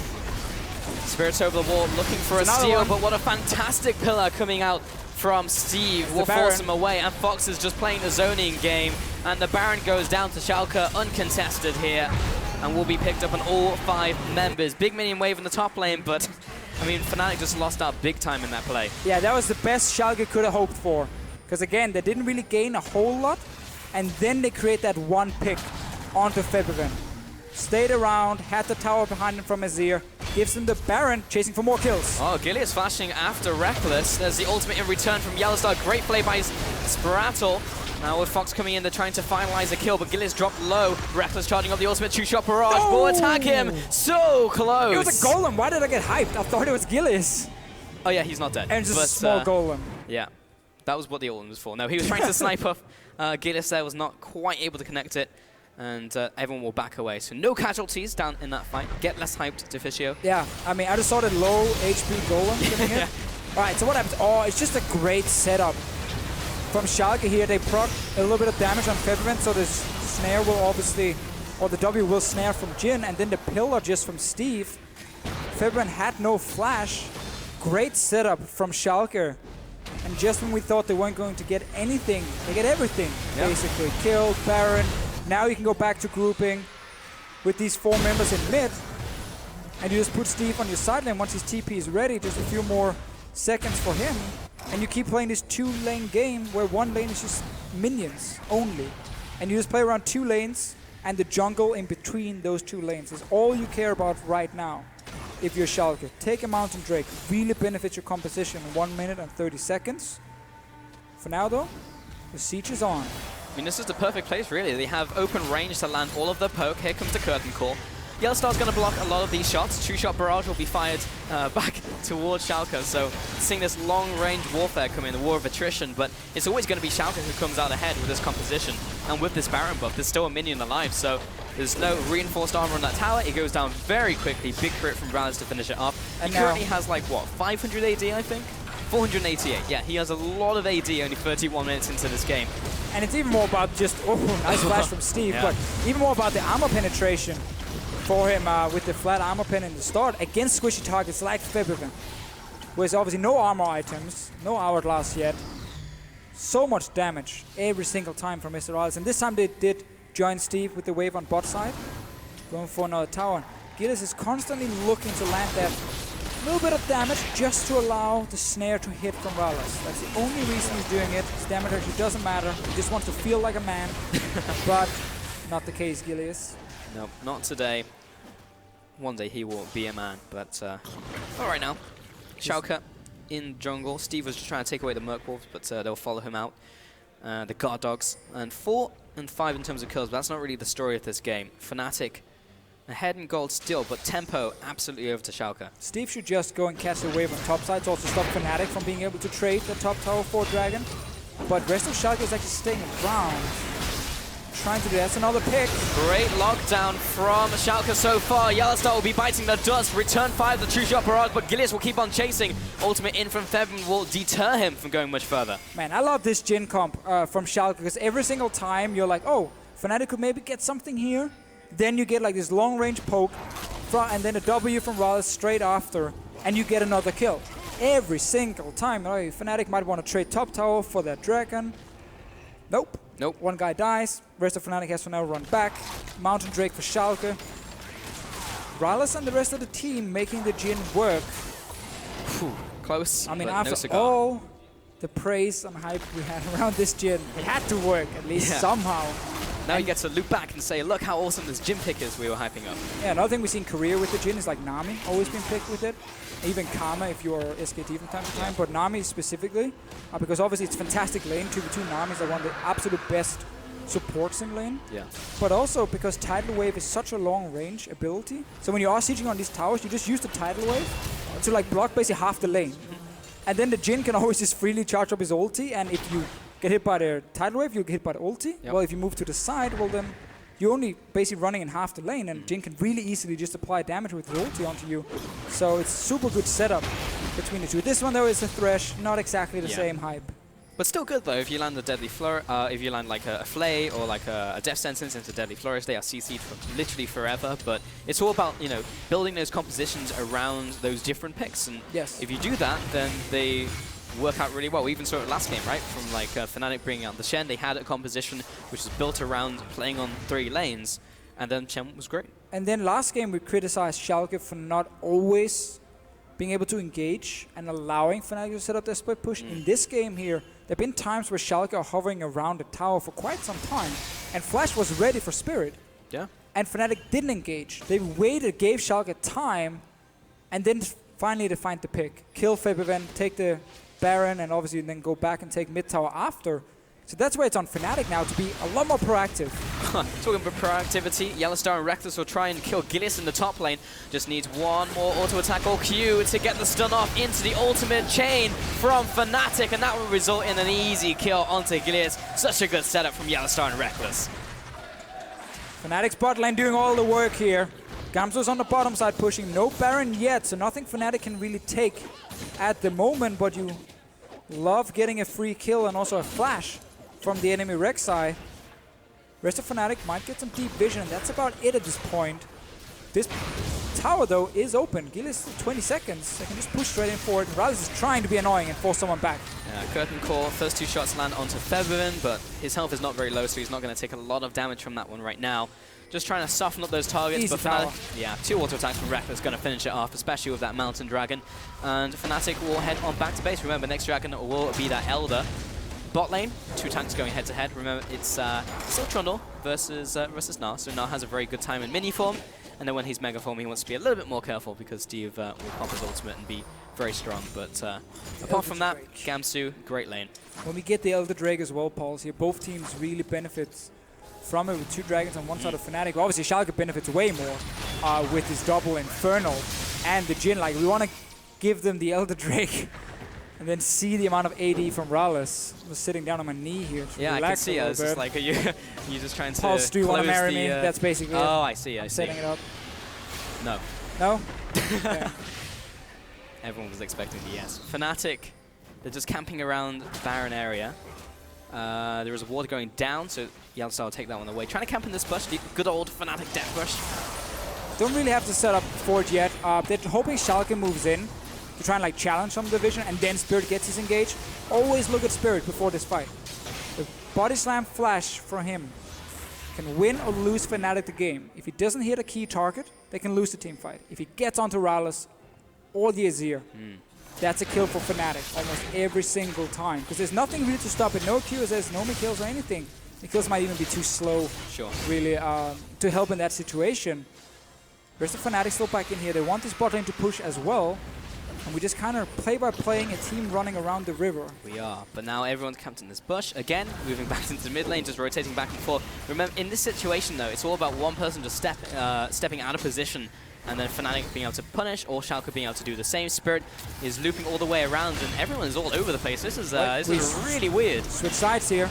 Speaker 2: Spirits over the wall, looking for a steal, but what a fantastic pillar coming out from Steve will force him away, and Fox is just playing the zoning game, and the Baron goes down to Schalke uncontested here, and will be picked up on all 5 members. Big minion wave in the top lane, but I mean, Fnatic just lost out big time in that play. Yeah,
Speaker 1: that was the best Schalke could have hoped for, because again, they didn't really gain a whole lot, and then they create that one pick onto Febiven. Stayed around, had the tower behind him from Azir, gives him the Baron, chasing for more kills.
Speaker 2: Oh, Gilius flashing after Rekkles. There's the ultimate in return from YellowStar. Great play by sprattel. Now with Fox coming in, they're trying to finalize a kill, but Gilius dropped low. Rekkles charging up the ultimate 2-shot barrage. Oh! Will attack him. So close.
Speaker 1: It was a golem. Why did I get hyped? I thought it was Gilius.
Speaker 2: Oh yeah, he's not dead.
Speaker 1: And just a small golem.
Speaker 2: Yeah, that was what the ult was for. No, he was trying to snipe off Gilius there, was not quite able to connect it. And everyone will back away. So no casualties down in that fight. Get less hyped, Deficio.
Speaker 1: Yeah, I mean, I just saw the low HP golem getting hit. All right, so what happens? Oh, it's just a great setup from Schalke here. They proc a little bit of damage on Febiven, so the snare will obviously, or the W will snare from Jhin, and then the pillar just from Steve. Febiven had no flash. Great setup from Schalke. And just when we thought they weren't going to get anything, they get everything, basically. Kill, Baron. Now you can go back to grouping with these 4 members in mid, and you just put Steve on your side lane once his TP is ready, just a few more seconds for him, and you keep playing this 2-lane game where 1 lane is just minions only, and you just play around 2 lanes, and the jungle in between those 2 lanes is all you care about right now. If you're Schalke, take a Mountain Drake, really benefits your composition in 1 minute and 30 seconds. For now though, the siege is on.
Speaker 2: I mean, this is the perfect place, really. They have open range to land all of their poke. Here comes the curtain call. YellowStar's going to block a lot of these shots. 2-shot barrage will be fired back towards Schalke. So seeing this long-range warfare come in, the war of attrition, but it's always going to be Schalke who comes out ahead with this composition. And with this Baron buff, there's still a minion alive, so there's no reinforced armor on that tower. It goes down very quickly. Big crit from RalleZ to finish it up. And he currently has like, what, 500 AD, I think? 488, yeah, he has a lot of AD only 31 minutes into this game.
Speaker 1: And it's even more about just, nice flash from Steve, but even more about the armor penetration for him with the flat armor pen in the start against squishy targets like Febiven. With obviously no armor items, no hourglass yet. So much damage every single time from MrRalleZ. And this time they did join Steve with the wave on bot side, going for another tower. Gilius is constantly looking to land that little bit of damage just to allow the snare to hit from RalleZ. That's the only reason he's doing it. His damage actually doesn't matter. He just wants to feel like a man. But not the case, Gilius.
Speaker 2: Nope, not today. One day he will be a man, but all right now. Schalke in jungle. Steve was just trying to take away the Merc Wolves, but they'll follow him out. The Guard Dogs. And 4 and 5 in terms of kills, but that's not really the story of this game. Fnatic ahead in gold still, but tempo absolutely over to Schalke.
Speaker 1: Steve should just go and catch the wave on top side to also stop Fnatic from being able to trade the top tower for Dragon. But rest of Schalke is actually staying around, trying to do that. That's another pick.
Speaker 2: Great lockdown from Schalke so far. YellowStar will be biting the dust. Return 5, the 2-shot barrage, but Gilius will keep on chasing. Ultimate in from Febiven will deter him from going much further.
Speaker 1: Man, I love this Jhin comp from Schalke, because every single time you're like, oh, Fnatic could maybe get something here. Then you get like this long-range poke, and then a W from RalleZ straight after, and you get another kill. Every single time. Oh, Fnatic might want to trade top tower for that Dragon. Nope.
Speaker 2: Nope.
Speaker 1: One guy dies. Rest of Fnatic has to now run back. Mountain Drake for Schalke. RalleZ and the rest of the team making the Jhin work.
Speaker 2: Close.
Speaker 1: I mean, after all the praise and hype we had around this Jhin, it had to work at least somehow.
Speaker 2: Now you get to loop back and say, look how awesome this Jhin pick is we were hyping up.
Speaker 1: Yeah, another thing we've seen career with the Jhin is like Nami, always been picked with it. Even Karma if you're SKT from time to time, but Nami specifically, because obviously it's fantastic lane. 2v2 Nami's are one of the absolute best supports in lane.
Speaker 2: Yeah.
Speaker 1: But also because Tidal Wave is such a long range ability. So when you are sieging on these towers, you just use the Tidal Wave to like block basically half the lane. And then the Jhin can always just freely charge up his ulti, and if you get hit by the Tidal Wave, you get hit by the ulti. Well, if you move to the side, well then you're only basically running in half the lane, and Jhin can really easily just apply damage with the ulti onto you. So it's super good setup between the two. This one though is a Thresh, not exactly the same hype.
Speaker 2: But still good though, if you land a deadly flourish, if you land like a flay or like a death sentence into deadly flourish, they are CC'd for literally forever. But it's all about, you know, building those compositions around those different picks. And if you do that, then they work out really well. We even saw it last game, right? From like Fnatic bringing out the Shen, they had a composition which was built around playing on 3 lanes, and then Shen was great.
Speaker 1: And then last game we criticized Schalke for not always being able to engage and allowing Fnatic to set up their split push. In this game here, there have been times where Schalke are hovering around the tower for quite some time, and Flash was ready for Spirit.
Speaker 2: Yeah.
Speaker 1: And Fnatic didn't engage. They waited, gave Schalke time, and then finally they find the pick. Kill Febiven, take the Baron, and obviously then go back and take mid tower after. So that's why it's on Fnatic now to be a lot more proactive.
Speaker 2: Talking about proactivity, YellowStar and Rekkles will try and kill Gilius in the top lane. Just needs one more auto attack or Q to get the stun off into the ultimate chain from Fnatic, and that will result in an easy kill onto Gilius. Such a good setup from YellowStar and Rekkles.
Speaker 1: Fnatic's bot lane doing all the work here. Gamsu's on the bottom side pushing. No Baron yet, so nothing Fnatic can really take at the moment, but you love getting a free kill and also a flash from the enemy Rek'sai. Rest of Fnatic might get some deep vision, and that's about it at this point. This tower, though, is open. Gilius 20 seconds. They can just push straight in forward. MrRalleZ is trying to be annoying and force someone back.
Speaker 2: Curtain Call, first 2 shots land onto Febiven, but his health is not very low, so he's not going to take a lot of damage from that one right now. Just trying to soften up those targets.
Speaker 1: Easy
Speaker 2: but
Speaker 1: tower.
Speaker 2: Yeah, 2 auto attacks from Rekkles going to finish it off, especially with that Mountain Dragon. And Fnatic will head on back to base. Remember, next Dragon will be that Elder. Bot lane, 2 tanks going head to head. Remember, it's still Trundle versus Gnar, so Gnar has a very good time in mini form. And then when he's mega form, he wants to be a little bit more careful because Steve will pop his ultimate and be very strong. But apart from that, Gamsu, great lane.
Speaker 1: When we get the Elder Drake as well, Pauls, here, both teams really benefit from it with 2 dragons on one side of Fnatic. Well, obviously, Schalke benefits way more with his double Infernal and the Jhin. Like, we want to give them the Elder Drake and then see the amount of AD from MrRalleZ. I was sitting down on my knee here.
Speaker 2: Yeah, I can see it. It's just like, are you just trying to
Speaker 1: Pulse, do you want to marry me?
Speaker 2: The,
Speaker 1: that's basically it.
Speaker 2: Oh, I see, I see.
Speaker 1: Setting it up.
Speaker 2: No.
Speaker 1: No? Okay.
Speaker 2: Everyone was expecting the yes. Fnatic, they're just camping around Baron area. There is a ward going down, so YellowStar will take that one away. Trying to camp in this bush, the good old Fnatic death bush.
Speaker 1: Don't really have to set up Forge yet. They're hoping Schalke moves in to try and like challenge some division, and then Spirit gets his engage. Always look at Spirit before this fight. The body slam flash from him can win or lose Fnatic the game. If he doesn't hit a key target, they can lose the team fight. If he gets onto MrRalleZ or the Azir, that's a kill for Fnatic almost every single time. Because there's nothing really to stop it. No Qs, no kills or anything. The kills might even be too slow, really, to help in that situation. Rest of Fnatic still back in here. They want this bot lane to push as well. And we just kind of play by playing a team running around the river.
Speaker 2: We are, but now everyone's camped in this bush. Again, moving back into the mid lane, just rotating back and forth. Remember, in this situation though, it's all about one person just stepping out of position, and then Fnatic being able to punish, or Schalke being able to do the same. Spirit is looping all the way around, and everyone is all over the place. This is really weird.
Speaker 1: Switch sides here.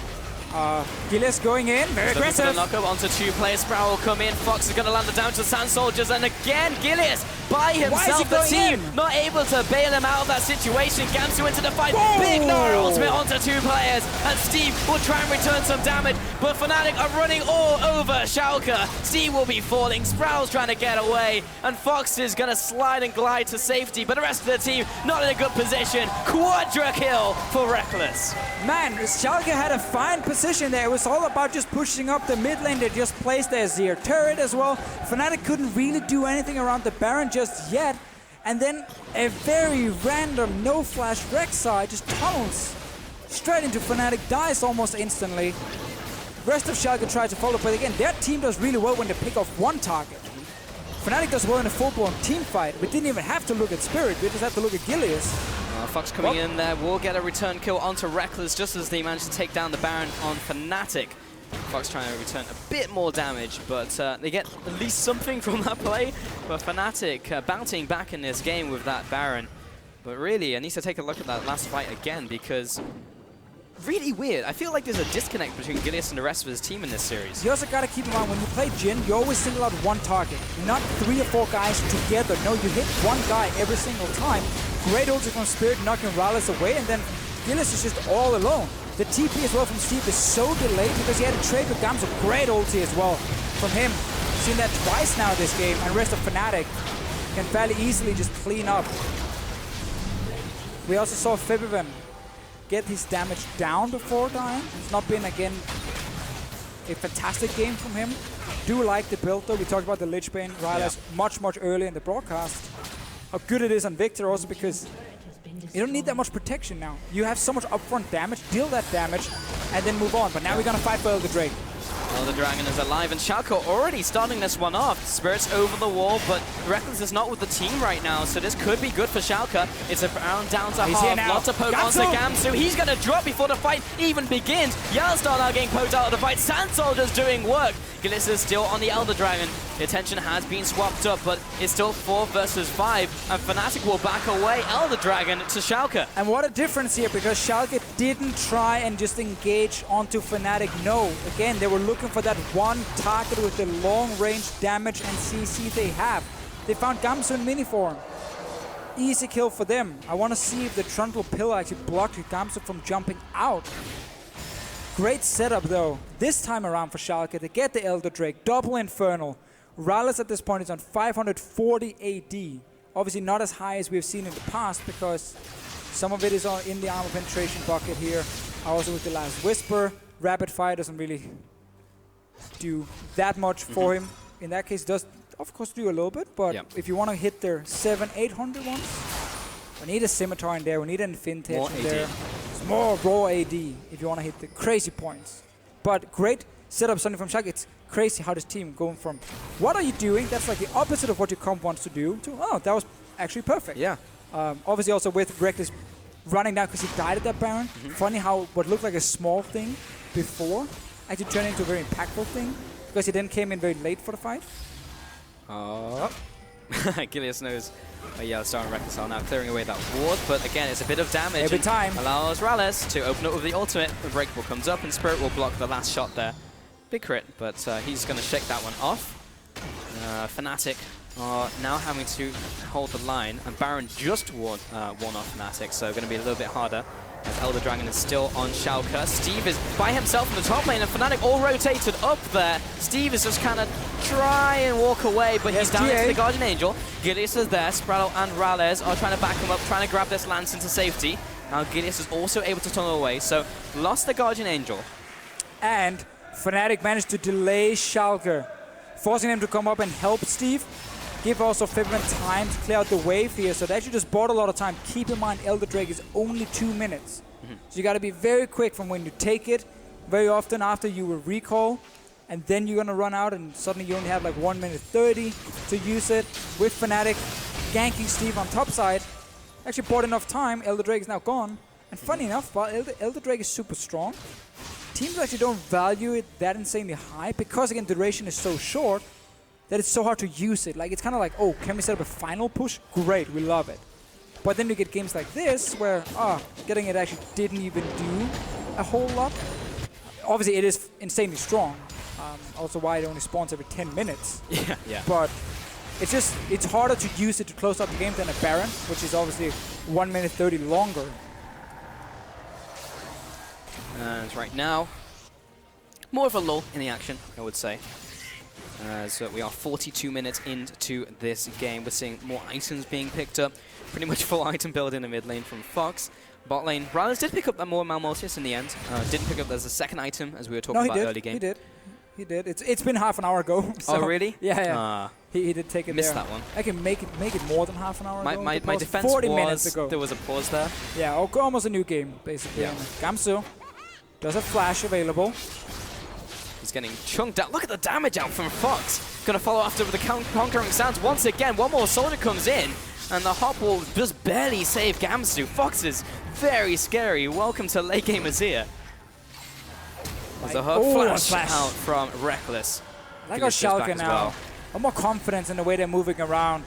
Speaker 1: Gilius going in, very aggressive.
Speaker 2: The knock up onto 2 players. Sprattel will come in. Fox is going to land it down to the Sand Soldiers, and again, Gilius by himself. The team not able to bail him out of that situation. Gamsu into the fight.
Speaker 1: Whoa.
Speaker 2: Big Gnar ultimate onto 2 players, and Steve will try and return some damage, but Fnatic are running all over Schalke. Steve will be falling. Sprattel's trying to get away, and Fox is going to slide and glide to safety, but the rest of the team not in a good position. Quadra kill for Rekkles.
Speaker 1: Man, Schalke had a fine position there. It was all about just pushing up the mid lane. They just placed their Azir turret as well. Fnatic couldn't really do anything around the Baron just yet. And then a very random no-flash Rek'sai just tunnels straight into Fnatic, dies almost instantly. Rest of Schalke tried to follow, but again, their team does really well when they pick off one target. Fnatic does well in a full-blown team fight. We didn't even have to look at Spirit, we just had to look at Gilius.
Speaker 2: Fox coming in there will get a return kill onto Rekkles just as they manage to take down the Baron on Fnatic. Fox trying to return a bit more damage, but they get at least something from that play. But Fnatic bouncing back in this game with that Baron. But really, I need to take a look at that last fight again, because really weird. I feel like there's a disconnect between Gilius and the rest of his team in this series.
Speaker 1: You also got to keep in mind, when you play Jhin, you always single out one target, not 3 or 4 guys together. No, you hit one guy every single time. Great ulti from Spirit, knocking MrRalleZ away, and then Gilius is just all alone. The TP as well from Steve is so delayed because he had a trade with Gamsu. Great ulti as well from him. Seen that twice now this game, and rest of Fnatic can fairly easily just clean up. We also saw Febiven get his damage down before dying. It's not been, again, a fantastic game from him. Do like the build though. We talked about the Lich Bane RalleZ much earlier in the broadcast. How good it is on Viktor also because you don't need that much protection now. You have so much upfront damage, deal that damage, and then move on. But now we're gonna fight for Elder Drake.
Speaker 2: Well, the Dragon is alive, and Schalke already starting this one off. Spirits over the wall, but Rekkles is not with the team right now, so this could be good for Schalke. It's a round down to half. Lots of poke onto Gamsu. He's going to drop before the fight even begins. YellowStar now getting poked out of the fight. Sand Soldier's doing work. Gilius is still on the Elder Dragon. The attention has been swapped up, but it's still 4 versus 5, and Fnatic will back away Elder Dragon to Schalke.
Speaker 1: And what a difference here, because Schalke didn't try and just engage onto Fnatic. No, again, they were looking for that one target with the long-range damage and CC they have. They found Gamsu in mini form. Easy kill for them. I want to see if the Trundle pillar actually blocked Gamsu from jumping out. Great setup though, this time around for Schalke. They get the Elder Drake, double Infernal. RalleZ at this point is on 540 AD. Obviously not as high as we've seen in the past because some of it is in the armor penetration bucket here. Also with the last Whisper. Rapid Fire doesn't really do that much for him. In that case, does of course do a little bit, but if you want to hit their 700-800 ones, we need a Scimitar in there, we need an Infinity in there. It's more raw AD if you want to hit the crazy points. But great setup something from Schalke. It's crazy how this team going from what are you doing, that's like the opposite of what your comp wants to do, to oh, that was actually perfect.
Speaker 2: Yeah.
Speaker 1: Obviously also with Rekkles running down because he died at that Baron. Funny how what looked like a small thing before actually turned into a very impactful thing because he then came in very late for the fight.
Speaker 2: Gilius knows YellowStar and Rek'sai are now clearing away that ward, but again, it's a bit of damage.
Speaker 1: Every time.
Speaker 2: Allows RalleZ to open up with the ultimate. The Breakable comes up and Spirit will block the last shot there. Big crit, but he's going to shake that one off. Fnatic are now having to hold the line, and Baron just won off Fnatic, so going to be a little bit harder. As Elder Dragon is still on Schalke. Steve is by himself in the top lane, and Fnatic all rotated up there. Steve is just kind of try and walk away, but he's down into the Guardian Angel. Gilius is there. Sprattel and RalleZ are trying to back him up, trying to grab this lance into safety. Now Gilius is also able to tunnel away, so lost the Guardian Angel.
Speaker 1: And Fnatic managed to delay Schalke, forcing him to come up and help Steve. Give also Febiven time to clear out the wave here, so they actually just bought a lot of time. Keep in mind, Elder Drake is only 2 minutes. So you got to be very quick from when you take it. Very often after you will recall, and then you're going to run out, and suddenly you only have like 1 minute 30 to use it. With Fnatic ganking Steve on top side, actually bought enough time. Elder Drake is now gone. And funny enough, while Elder Drake is super strong, teams actually don't value it that insanely high because, again, duration is so short that it's so hard to use it. Like, it's kind of like, oh, can we set up a final push? Great, we love it. But then you get games like this where, getting it actually didn't even do a whole lot. Obviously, it is insanely strong. Also why it only spawns every 10 minutes.
Speaker 2: Yeah.
Speaker 1: But it's just, it's harder to use it to close out the game than a Baron, which is obviously 1 minute 30 longer.
Speaker 2: And right now, more of a lull in the action, I would say. So we are 42 minutes into this game. We're seeing more items being picked up. Pretty much full item build in the mid lane from Fox. Bot lane, RalleZ did pick up that more Malmortius in the end. Didn't pick up as a second item, as we were talking about early game.
Speaker 1: He did. It's been half an hour ago. So
Speaker 2: oh, really?
Speaker 1: Yeah. He did take it
Speaker 2: missed
Speaker 1: there.
Speaker 2: that one.
Speaker 1: I can make it more than half an hour ago.
Speaker 2: My defense
Speaker 1: 40
Speaker 2: was
Speaker 1: minutes ago.
Speaker 2: There was a pause there.
Speaker 1: Yeah, almost a new game, basically. Yeah. Gamsu does have flash available.
Speaker 2: He's getting chunked out. Look at the damage out from Fox. Going to follow after with the Conquering Sands once again. One more soldier comes in, and the hop will just barely save Gamsu. Fox is very scary. Welcome to late game Azir. There's a hook flash out from Rekkles.
Speaker 1: I got Schalke now. I'm more confident in the way they're moving around,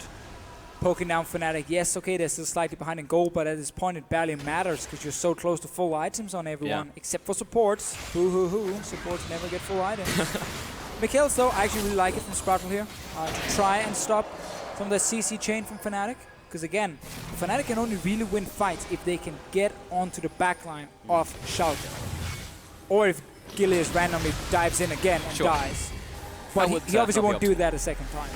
Speaker 1: poking down Fnatic. Yes, okay, they're still slightly behind in gold, but at this point it barely matters because you're so close to full items on everyone, except for supports. Hoo. Supports never get full items. Mikhail's though, I actually really like it from Sprattel here to try and stop from the CC chain from Fnatic. Because again, Fnatic can only really win fights if they can get onto the backline of Schalke. or if Gilius randomly dives in again and dies. But he obviously won't do that a second time.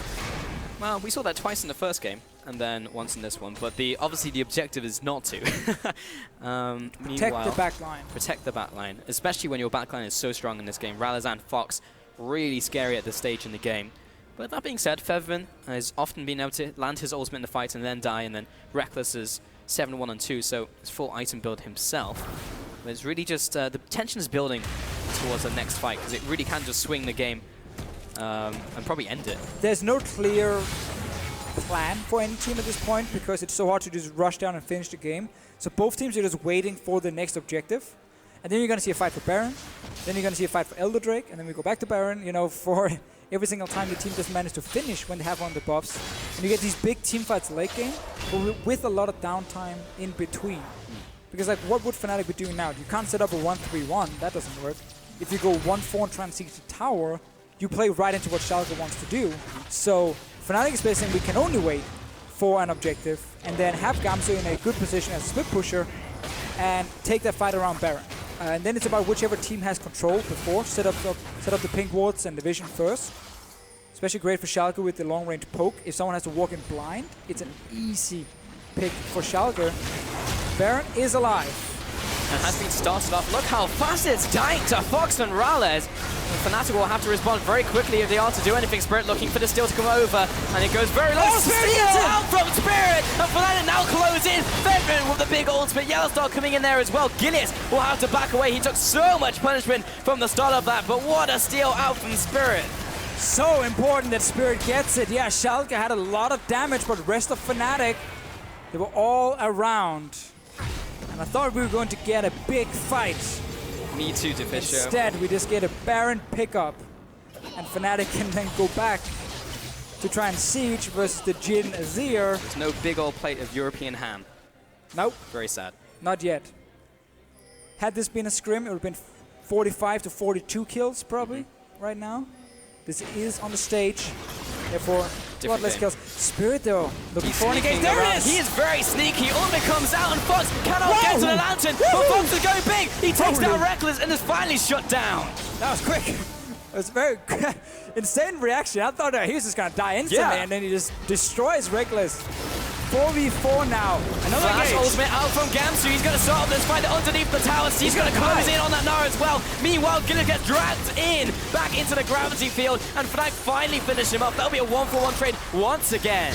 Speaker 2: Well, we saw that twice in the first game, and then once in this one. But obviously the objective is not to.
Speaker 1: Protect the back line.
Speaker 2: Protect the back line, especially when your back line is so strong in this game. RalleZ and Fox, really scary at this stage in the game. But that being said, Febiven has often been able to land his ultimate in the fight and then die, and then Rekkles is 7-1-2, so it's full item build himself. But it's really just, the tension is building towards the next fight, because it really can just swing the game and probably end it.
Speaker 1: There's no clear plan for any team at this point, because it's so hard to just rush down and finish the game. So both teams are just waiting for the next objective. And then you're going to see a fight for Baron, then you're going to see a fight for Elder Drake, and then we go back to Baron, you know, for every single time the team doesn't manage to finish when they have one of the buffs. And you get these big team fights late game, but with a lot of downtime in between. Because like, what would Fnatic be doing now? You can't set up a 1-3-1, that doesn't work. If you go 1-4 and try and siege the tower, you play right into what Schalke wants to do. So Fnatic is basically saying we can only wait for an objective and then have Gamsu in a good position as a split pusher and take that fight around Baron. And then it's about whichever team has control before. Set up the pink wards and the vision first. Especially great for Schalke with the long-range poke. If someone has to walk in blind, it's an easy pick for Schalke. Baron is alive.
Speaker 2: And has been started off. Look how fast it's dying to Fox and RalleZ. Fnatic will have to respond very quickly if they are to do anything. Spirit looking for the steal to come over, and it goes very low. Steals out from Spirit, and Fnatic now close in. Febiven with the big ultimate. YellowStar coming in there as well. Gilius will have to back away. He took so much punishment from the start of that, but what a steal out from Spirit.
Speaker 1: So important that Spirit gets it. Yeah, Schalke had a lot of damage, but the rest of Fnatic, they were all around. And I thought we were going to get a big fight.
Speaker 2: Me too, Defisher.
Speaker 1: Instead, we just get a Baron pickup, and Fnatic can then go back to try and siege versus the Jhin Azir.
Speaker 2: There's no big old plate of European ham.
Speaker 1: Nope.
Speaker 2: Very sad.
Speaker 1: Not yet. Had this been a scrim, it would have been 45 to 42 kills probably right now. This is on the stage, therefore a lot less kills. Spirit though, looking for an engage. There it is!
Speaker 2: He is very sneaky. Ultimate comes out and Fox cannot get to the lantern, but Fox is going big. He takes down Rekkles and is finally shut down.
Speaker 1: That was quick. It was very insane reaction. I thought he was just gonna die instantly, and then he just destroys Rekkles. 4v4 now. Another
Speaker 2: Flash ultimate out from Gamsu. He's going to start this fight underneath the tower. He's going to close in on that Gnar as well. Meanwhile, Gilius gets dragged in back into the gravity field, and Fnatic finally finish him off. That'll be a 1-for-1 trade once again.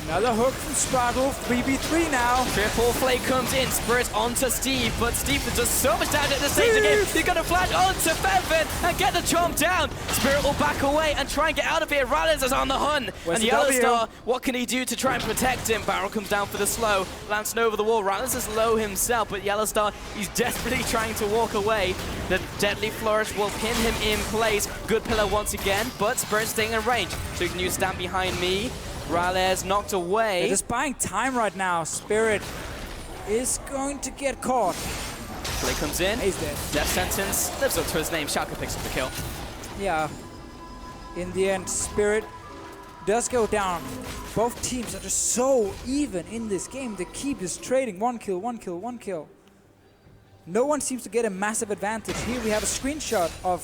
Speaker 1: Another hook from sprattel, 3v3 now.
Speaker 2: Triple Flake comes in, Spirit onto Steve, but Steve does so much damage at this stage of the game. He's going to flash onto Febiven and get the chomp down. Spirit will back away and try and get out of here. RalleZ is on the hunt. And YellowStar, what can he do to try and protect him? Barrel comes down for the slow, lancing over the wall. RalleZ is low himself, but YellowStar, he's desperately trying to walk away. The Deadly Flourish will pin him in place. Good pillar once again, but Spirit staying in range. So you can use Stand Behind Me. RalleZ knocked away.
Speaker 1: They're just buying time right now. Spirit is going to get caught.
Speaker 2: Play comes in.
Speaker 1: He's dead.
Speaker 2: Death sentence lives up to his name. Schalke picks up the kill.
Speaker 1: Yeah. In the end, Spirit does go down. Both teams are just so even in this game. They keep just trading 1 kill, 1 kill, 1 kill. No one seems to get a massive advantage. Here we have a screenshot of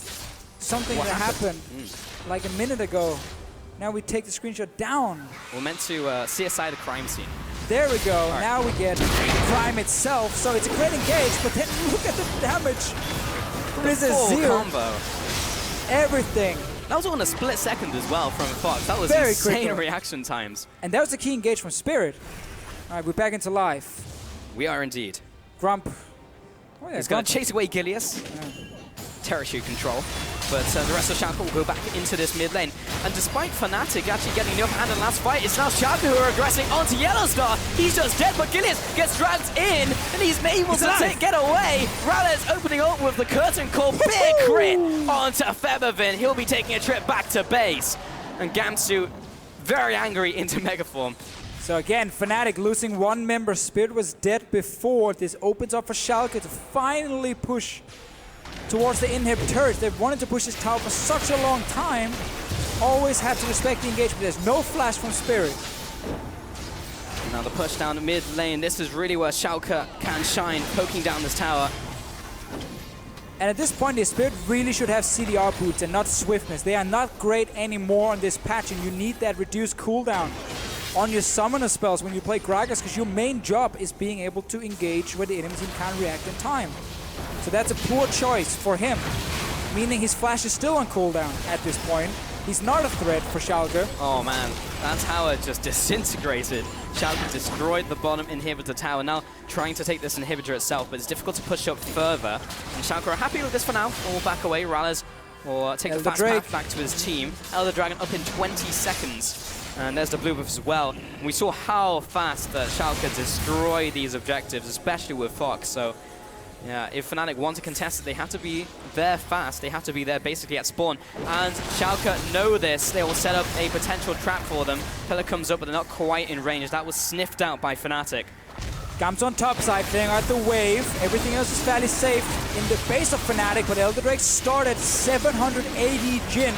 Speaker 1: something that happened like a minute ago. Now we take the screenshot down.
Speaker 2: We're meant to CSI the crime scene.
Speaker 1: There we go. Right. Now we get crime itself. So it's a great engage, but then look at the damage. This is zero combo. Everything.
Speaker 2: That was on a split second as well from Fox. That was very insane quick reaction times.
Speaker 1: And that was the key engage from Spirit. All right, we're back into life.
Speaker 2: We are indeed.
Speaker 1: Grump.
Speaker 2: Oh, yeah, he's going to chase away Gilius. Terrashoot control. But the rest of Schalke will go back into this mid lane. And despite Fnatic actually getting the upper hand in the last fight, it's now Schalke who are aggressing onto YellowStar. He's just dead, but Gilius gets dragged in, and he's able to get away. RalleZ opening up with the curtain call. Big crit onto Febiven. He'll be taking a trip back to base. And Gamsu very angry into Megaform.
Speaker 1: So again, Fnatic losing one member. Spirit was dead before. This opens up for Schalke to finally push towards the inhib turret. They've wanted to push this tower for such a long time. Always had to respect the engagement. There's no flash from Spirit.
Speaker 2: Now the push down the mid lane. This is really where Schalke can shine, poking down this tower.
Speaker 1: And at this point, the Spirit really should have CDR boots and not swiftness. They are not great anymore on this patch, and you need that reduced cooldown on your summoner spells when you play Gragas, because your main job is being able to engage where the enemy team can't react in time. So that's a poor choice for him, meaning his flash is still on cooldown at this point. He's not a threat for Schalke.
Speaker 2: Oh man, that tower just disintegrated. Schalke destroyed the bottom inhibitor tower, now trying to take this inhibitor itself, but it's difficult to push up further. And Schalke are happy with this for now, or back away. RalleZ will take the fast path back to his team. Elder Dragon up in 20 seconds. And there's the blue buff as well. And we saw how fast that Schalke destroy these objectives, especially with Fox. So yeah, if Fnatic want to contest it, they have to be there fast. They have to be there basically at spawn. And Schalke know this. They will set up a potential trap for them. Pillar comes up, but they're not quite in range. That was sniffed out by Fnatic.
Speaker 1: Gamsu on top side, playing out the wave. Everything else is fairly safe in the base of Fnatic, but Elder Drake started 780 Jhin,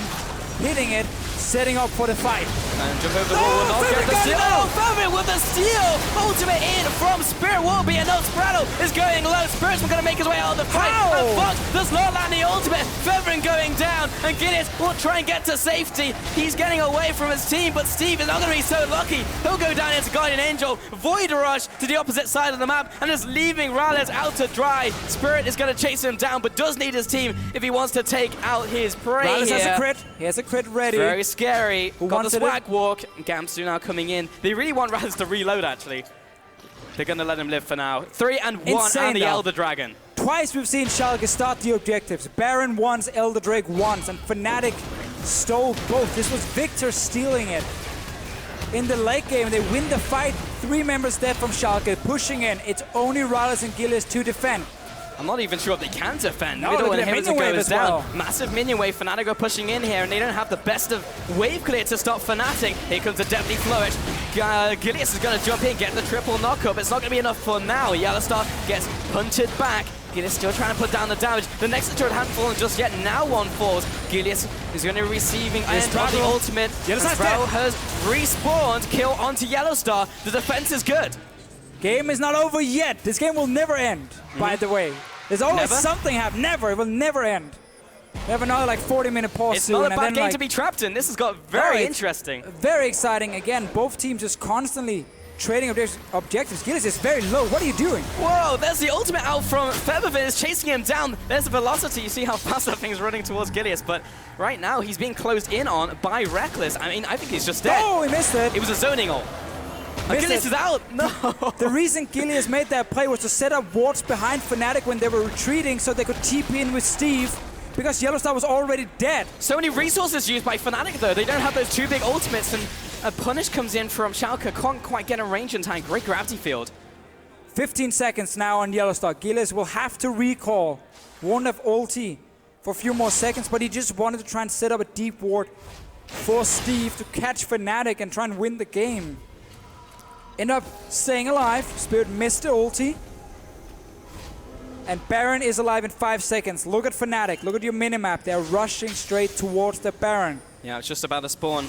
Speaker 1: hitting it, setting up for the fight.
Speaker 2: And jump over the wall will not get the steal. Oh, Febiven with the steal! Ultimate in from Spirit will be enough. Sprattel is going low. Spirit's going to make his way out of the fight. And Fox does not land the ultimate. Febiven going down, and Gilius will try and get to safety. He's getting away from his team, but Steve is not going to be so lucky. He'll go down into Guardian Angel, Void Rush to the opposite side of the map, and is leaving RalleZ out to dry. Spirit is going to chase him down, but does need his team if he wants to take out his prey.
Speaker 1: RalleZ has a crit. He has a crit ready.
Speaker 2: Very scary. Got the swag walk. Gamsu now coming in. They really want RalleZ to reload, actually. They're going to let him live for now. 3 and 1
Speaker 1: Insane,
Speaker 2: and the
Speaker 1: though.
Speaker 2: Elder Dragon.
Speaker 1: Twice we've seen Schalke start the objectives. Baron once, Elder Drake once, and Fnatic stole both. This was Viktor stealing it. In the late game, they win the fight. 3 members dead from Schalke, pushing in. It's only RalleZ and Gilius to defend.
Speaker 2: I'm not even sure if they can defend.
Speaker 1: No,
Speaker 2: Middle
Speaker 1: minion
Speaker 2: inhibitor
Speaker 1: wave
Speaker 2: goes
Speaker 1: as
Speaker 2: down.
Speaker 1: well.
Speaker 2: Massive minion wave. Fnatic are pushing in here, and they don't have the best of wave clear to stop Fnatic. Here comes a deadly flourish. Gilius is going to jump in, get the triple knockup. It's not going to be enough for now. YellowStar gets punted back. Gilius still trying to put down the damage. The next turret hadn't fallen just yet. Now one falls. Gilius is going to be receiving end of the ultimate. Sprattel has respawned. Kill onto YellowStar. The defense is good.
Speaker 1: Game is not over yet. This game will never end, by the way. There's always something happen. Never. It will never end. We have another like 40-minute pause
Speaker 2: it's
Speaker 1: soon.
Speaker 2: It's not a bad game to be trapped in. This has got very interesting.
Speaker 1: Very exciting. Again, both teams just constantly trading objectives. Gilius is very low. What are you doing?
Speaker 2: Whoa, there's the ultimate out from Febiven. Is chasing him down. There's the velocity. You see how fast that thing's running towards Gilius. But right now, he's being closed in on by Rekkles. I mean, I think he's just dead.
Speaker 1: Oh, he missed it.
Speaker 2: It was a zoning ult. Gilius is out! No!
Speaker 1: The reason Gilius made that play was to set up wards behind Fnatic when they were retreating so they could TP in with Steve, because YellowStar was already dead.
Speaker 2: So many resources used by Fnatic though. They don't have those 2 big ultimates, and a punish comes in from Schalke. Can't quite get a range in time. Great gravity field.
Speaker 1: 15 seconds now on YellowStar. Gilius will have to recall. Won't have ulti for a few more seconds, but he just wanted to try and set up a deep ward for Steve to catch Fnatic and try and win the game. End up staying alive. Spirit missed the ulti. And Baron is alive in 5 seconds. Look at Fnatic. Look at your minimap. They're rushing straight towards the Baron.
Speaker 2: Yeah, it's just about to spawn.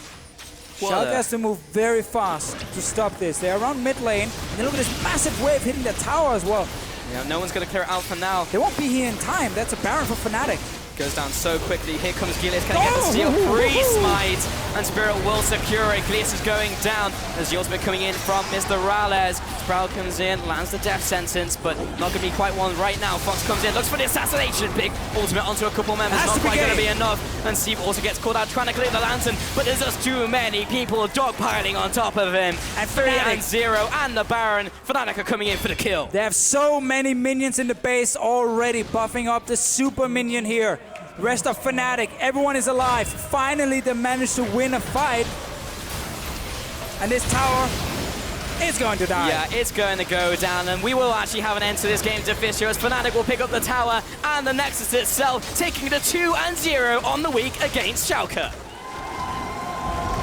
Speaker 1: Schalke has to move very fast to stop this. They're around mid lane. And then look at this massive wave hitting the tower as well.
Speaker 2: Yeah, no one's going to clear it out for now.
Speaker 1: They won't be here in time. That's a Baron for Fnatic.
Speaker 2: Goes down so quickly. Here comes Gilius. Can he get the steal? Free smite. And Spirit will secure it. Gilius is going down. There's the ultimate coming in from MrRalleZ. Sprattel comes in, lands the death sentence, but not going to be quite one right now. Fox comes in, looks for the assassination. Big ultimate onto a couple members. Not quite going to be enough. And Steve also gets caught out trying to clear the lantern, but there's just too many people dogpiling on top of him. And 3 and 0, and the Baron. Fnatic are coming in for the kill.
Speaker 1: They have so many minions in the base already, buffing up the super minion here. Rest of Fnatic, everyone is alive. Finally, they managed to win a fight. And this tower is going to die.
Speaker 2: Yeah, it's going to go down, and we will actually have an end to this game to Fisher, as Fnatic will pick up the tower and the Nexus itself, taking the 2 and 0 on the week against Schalke.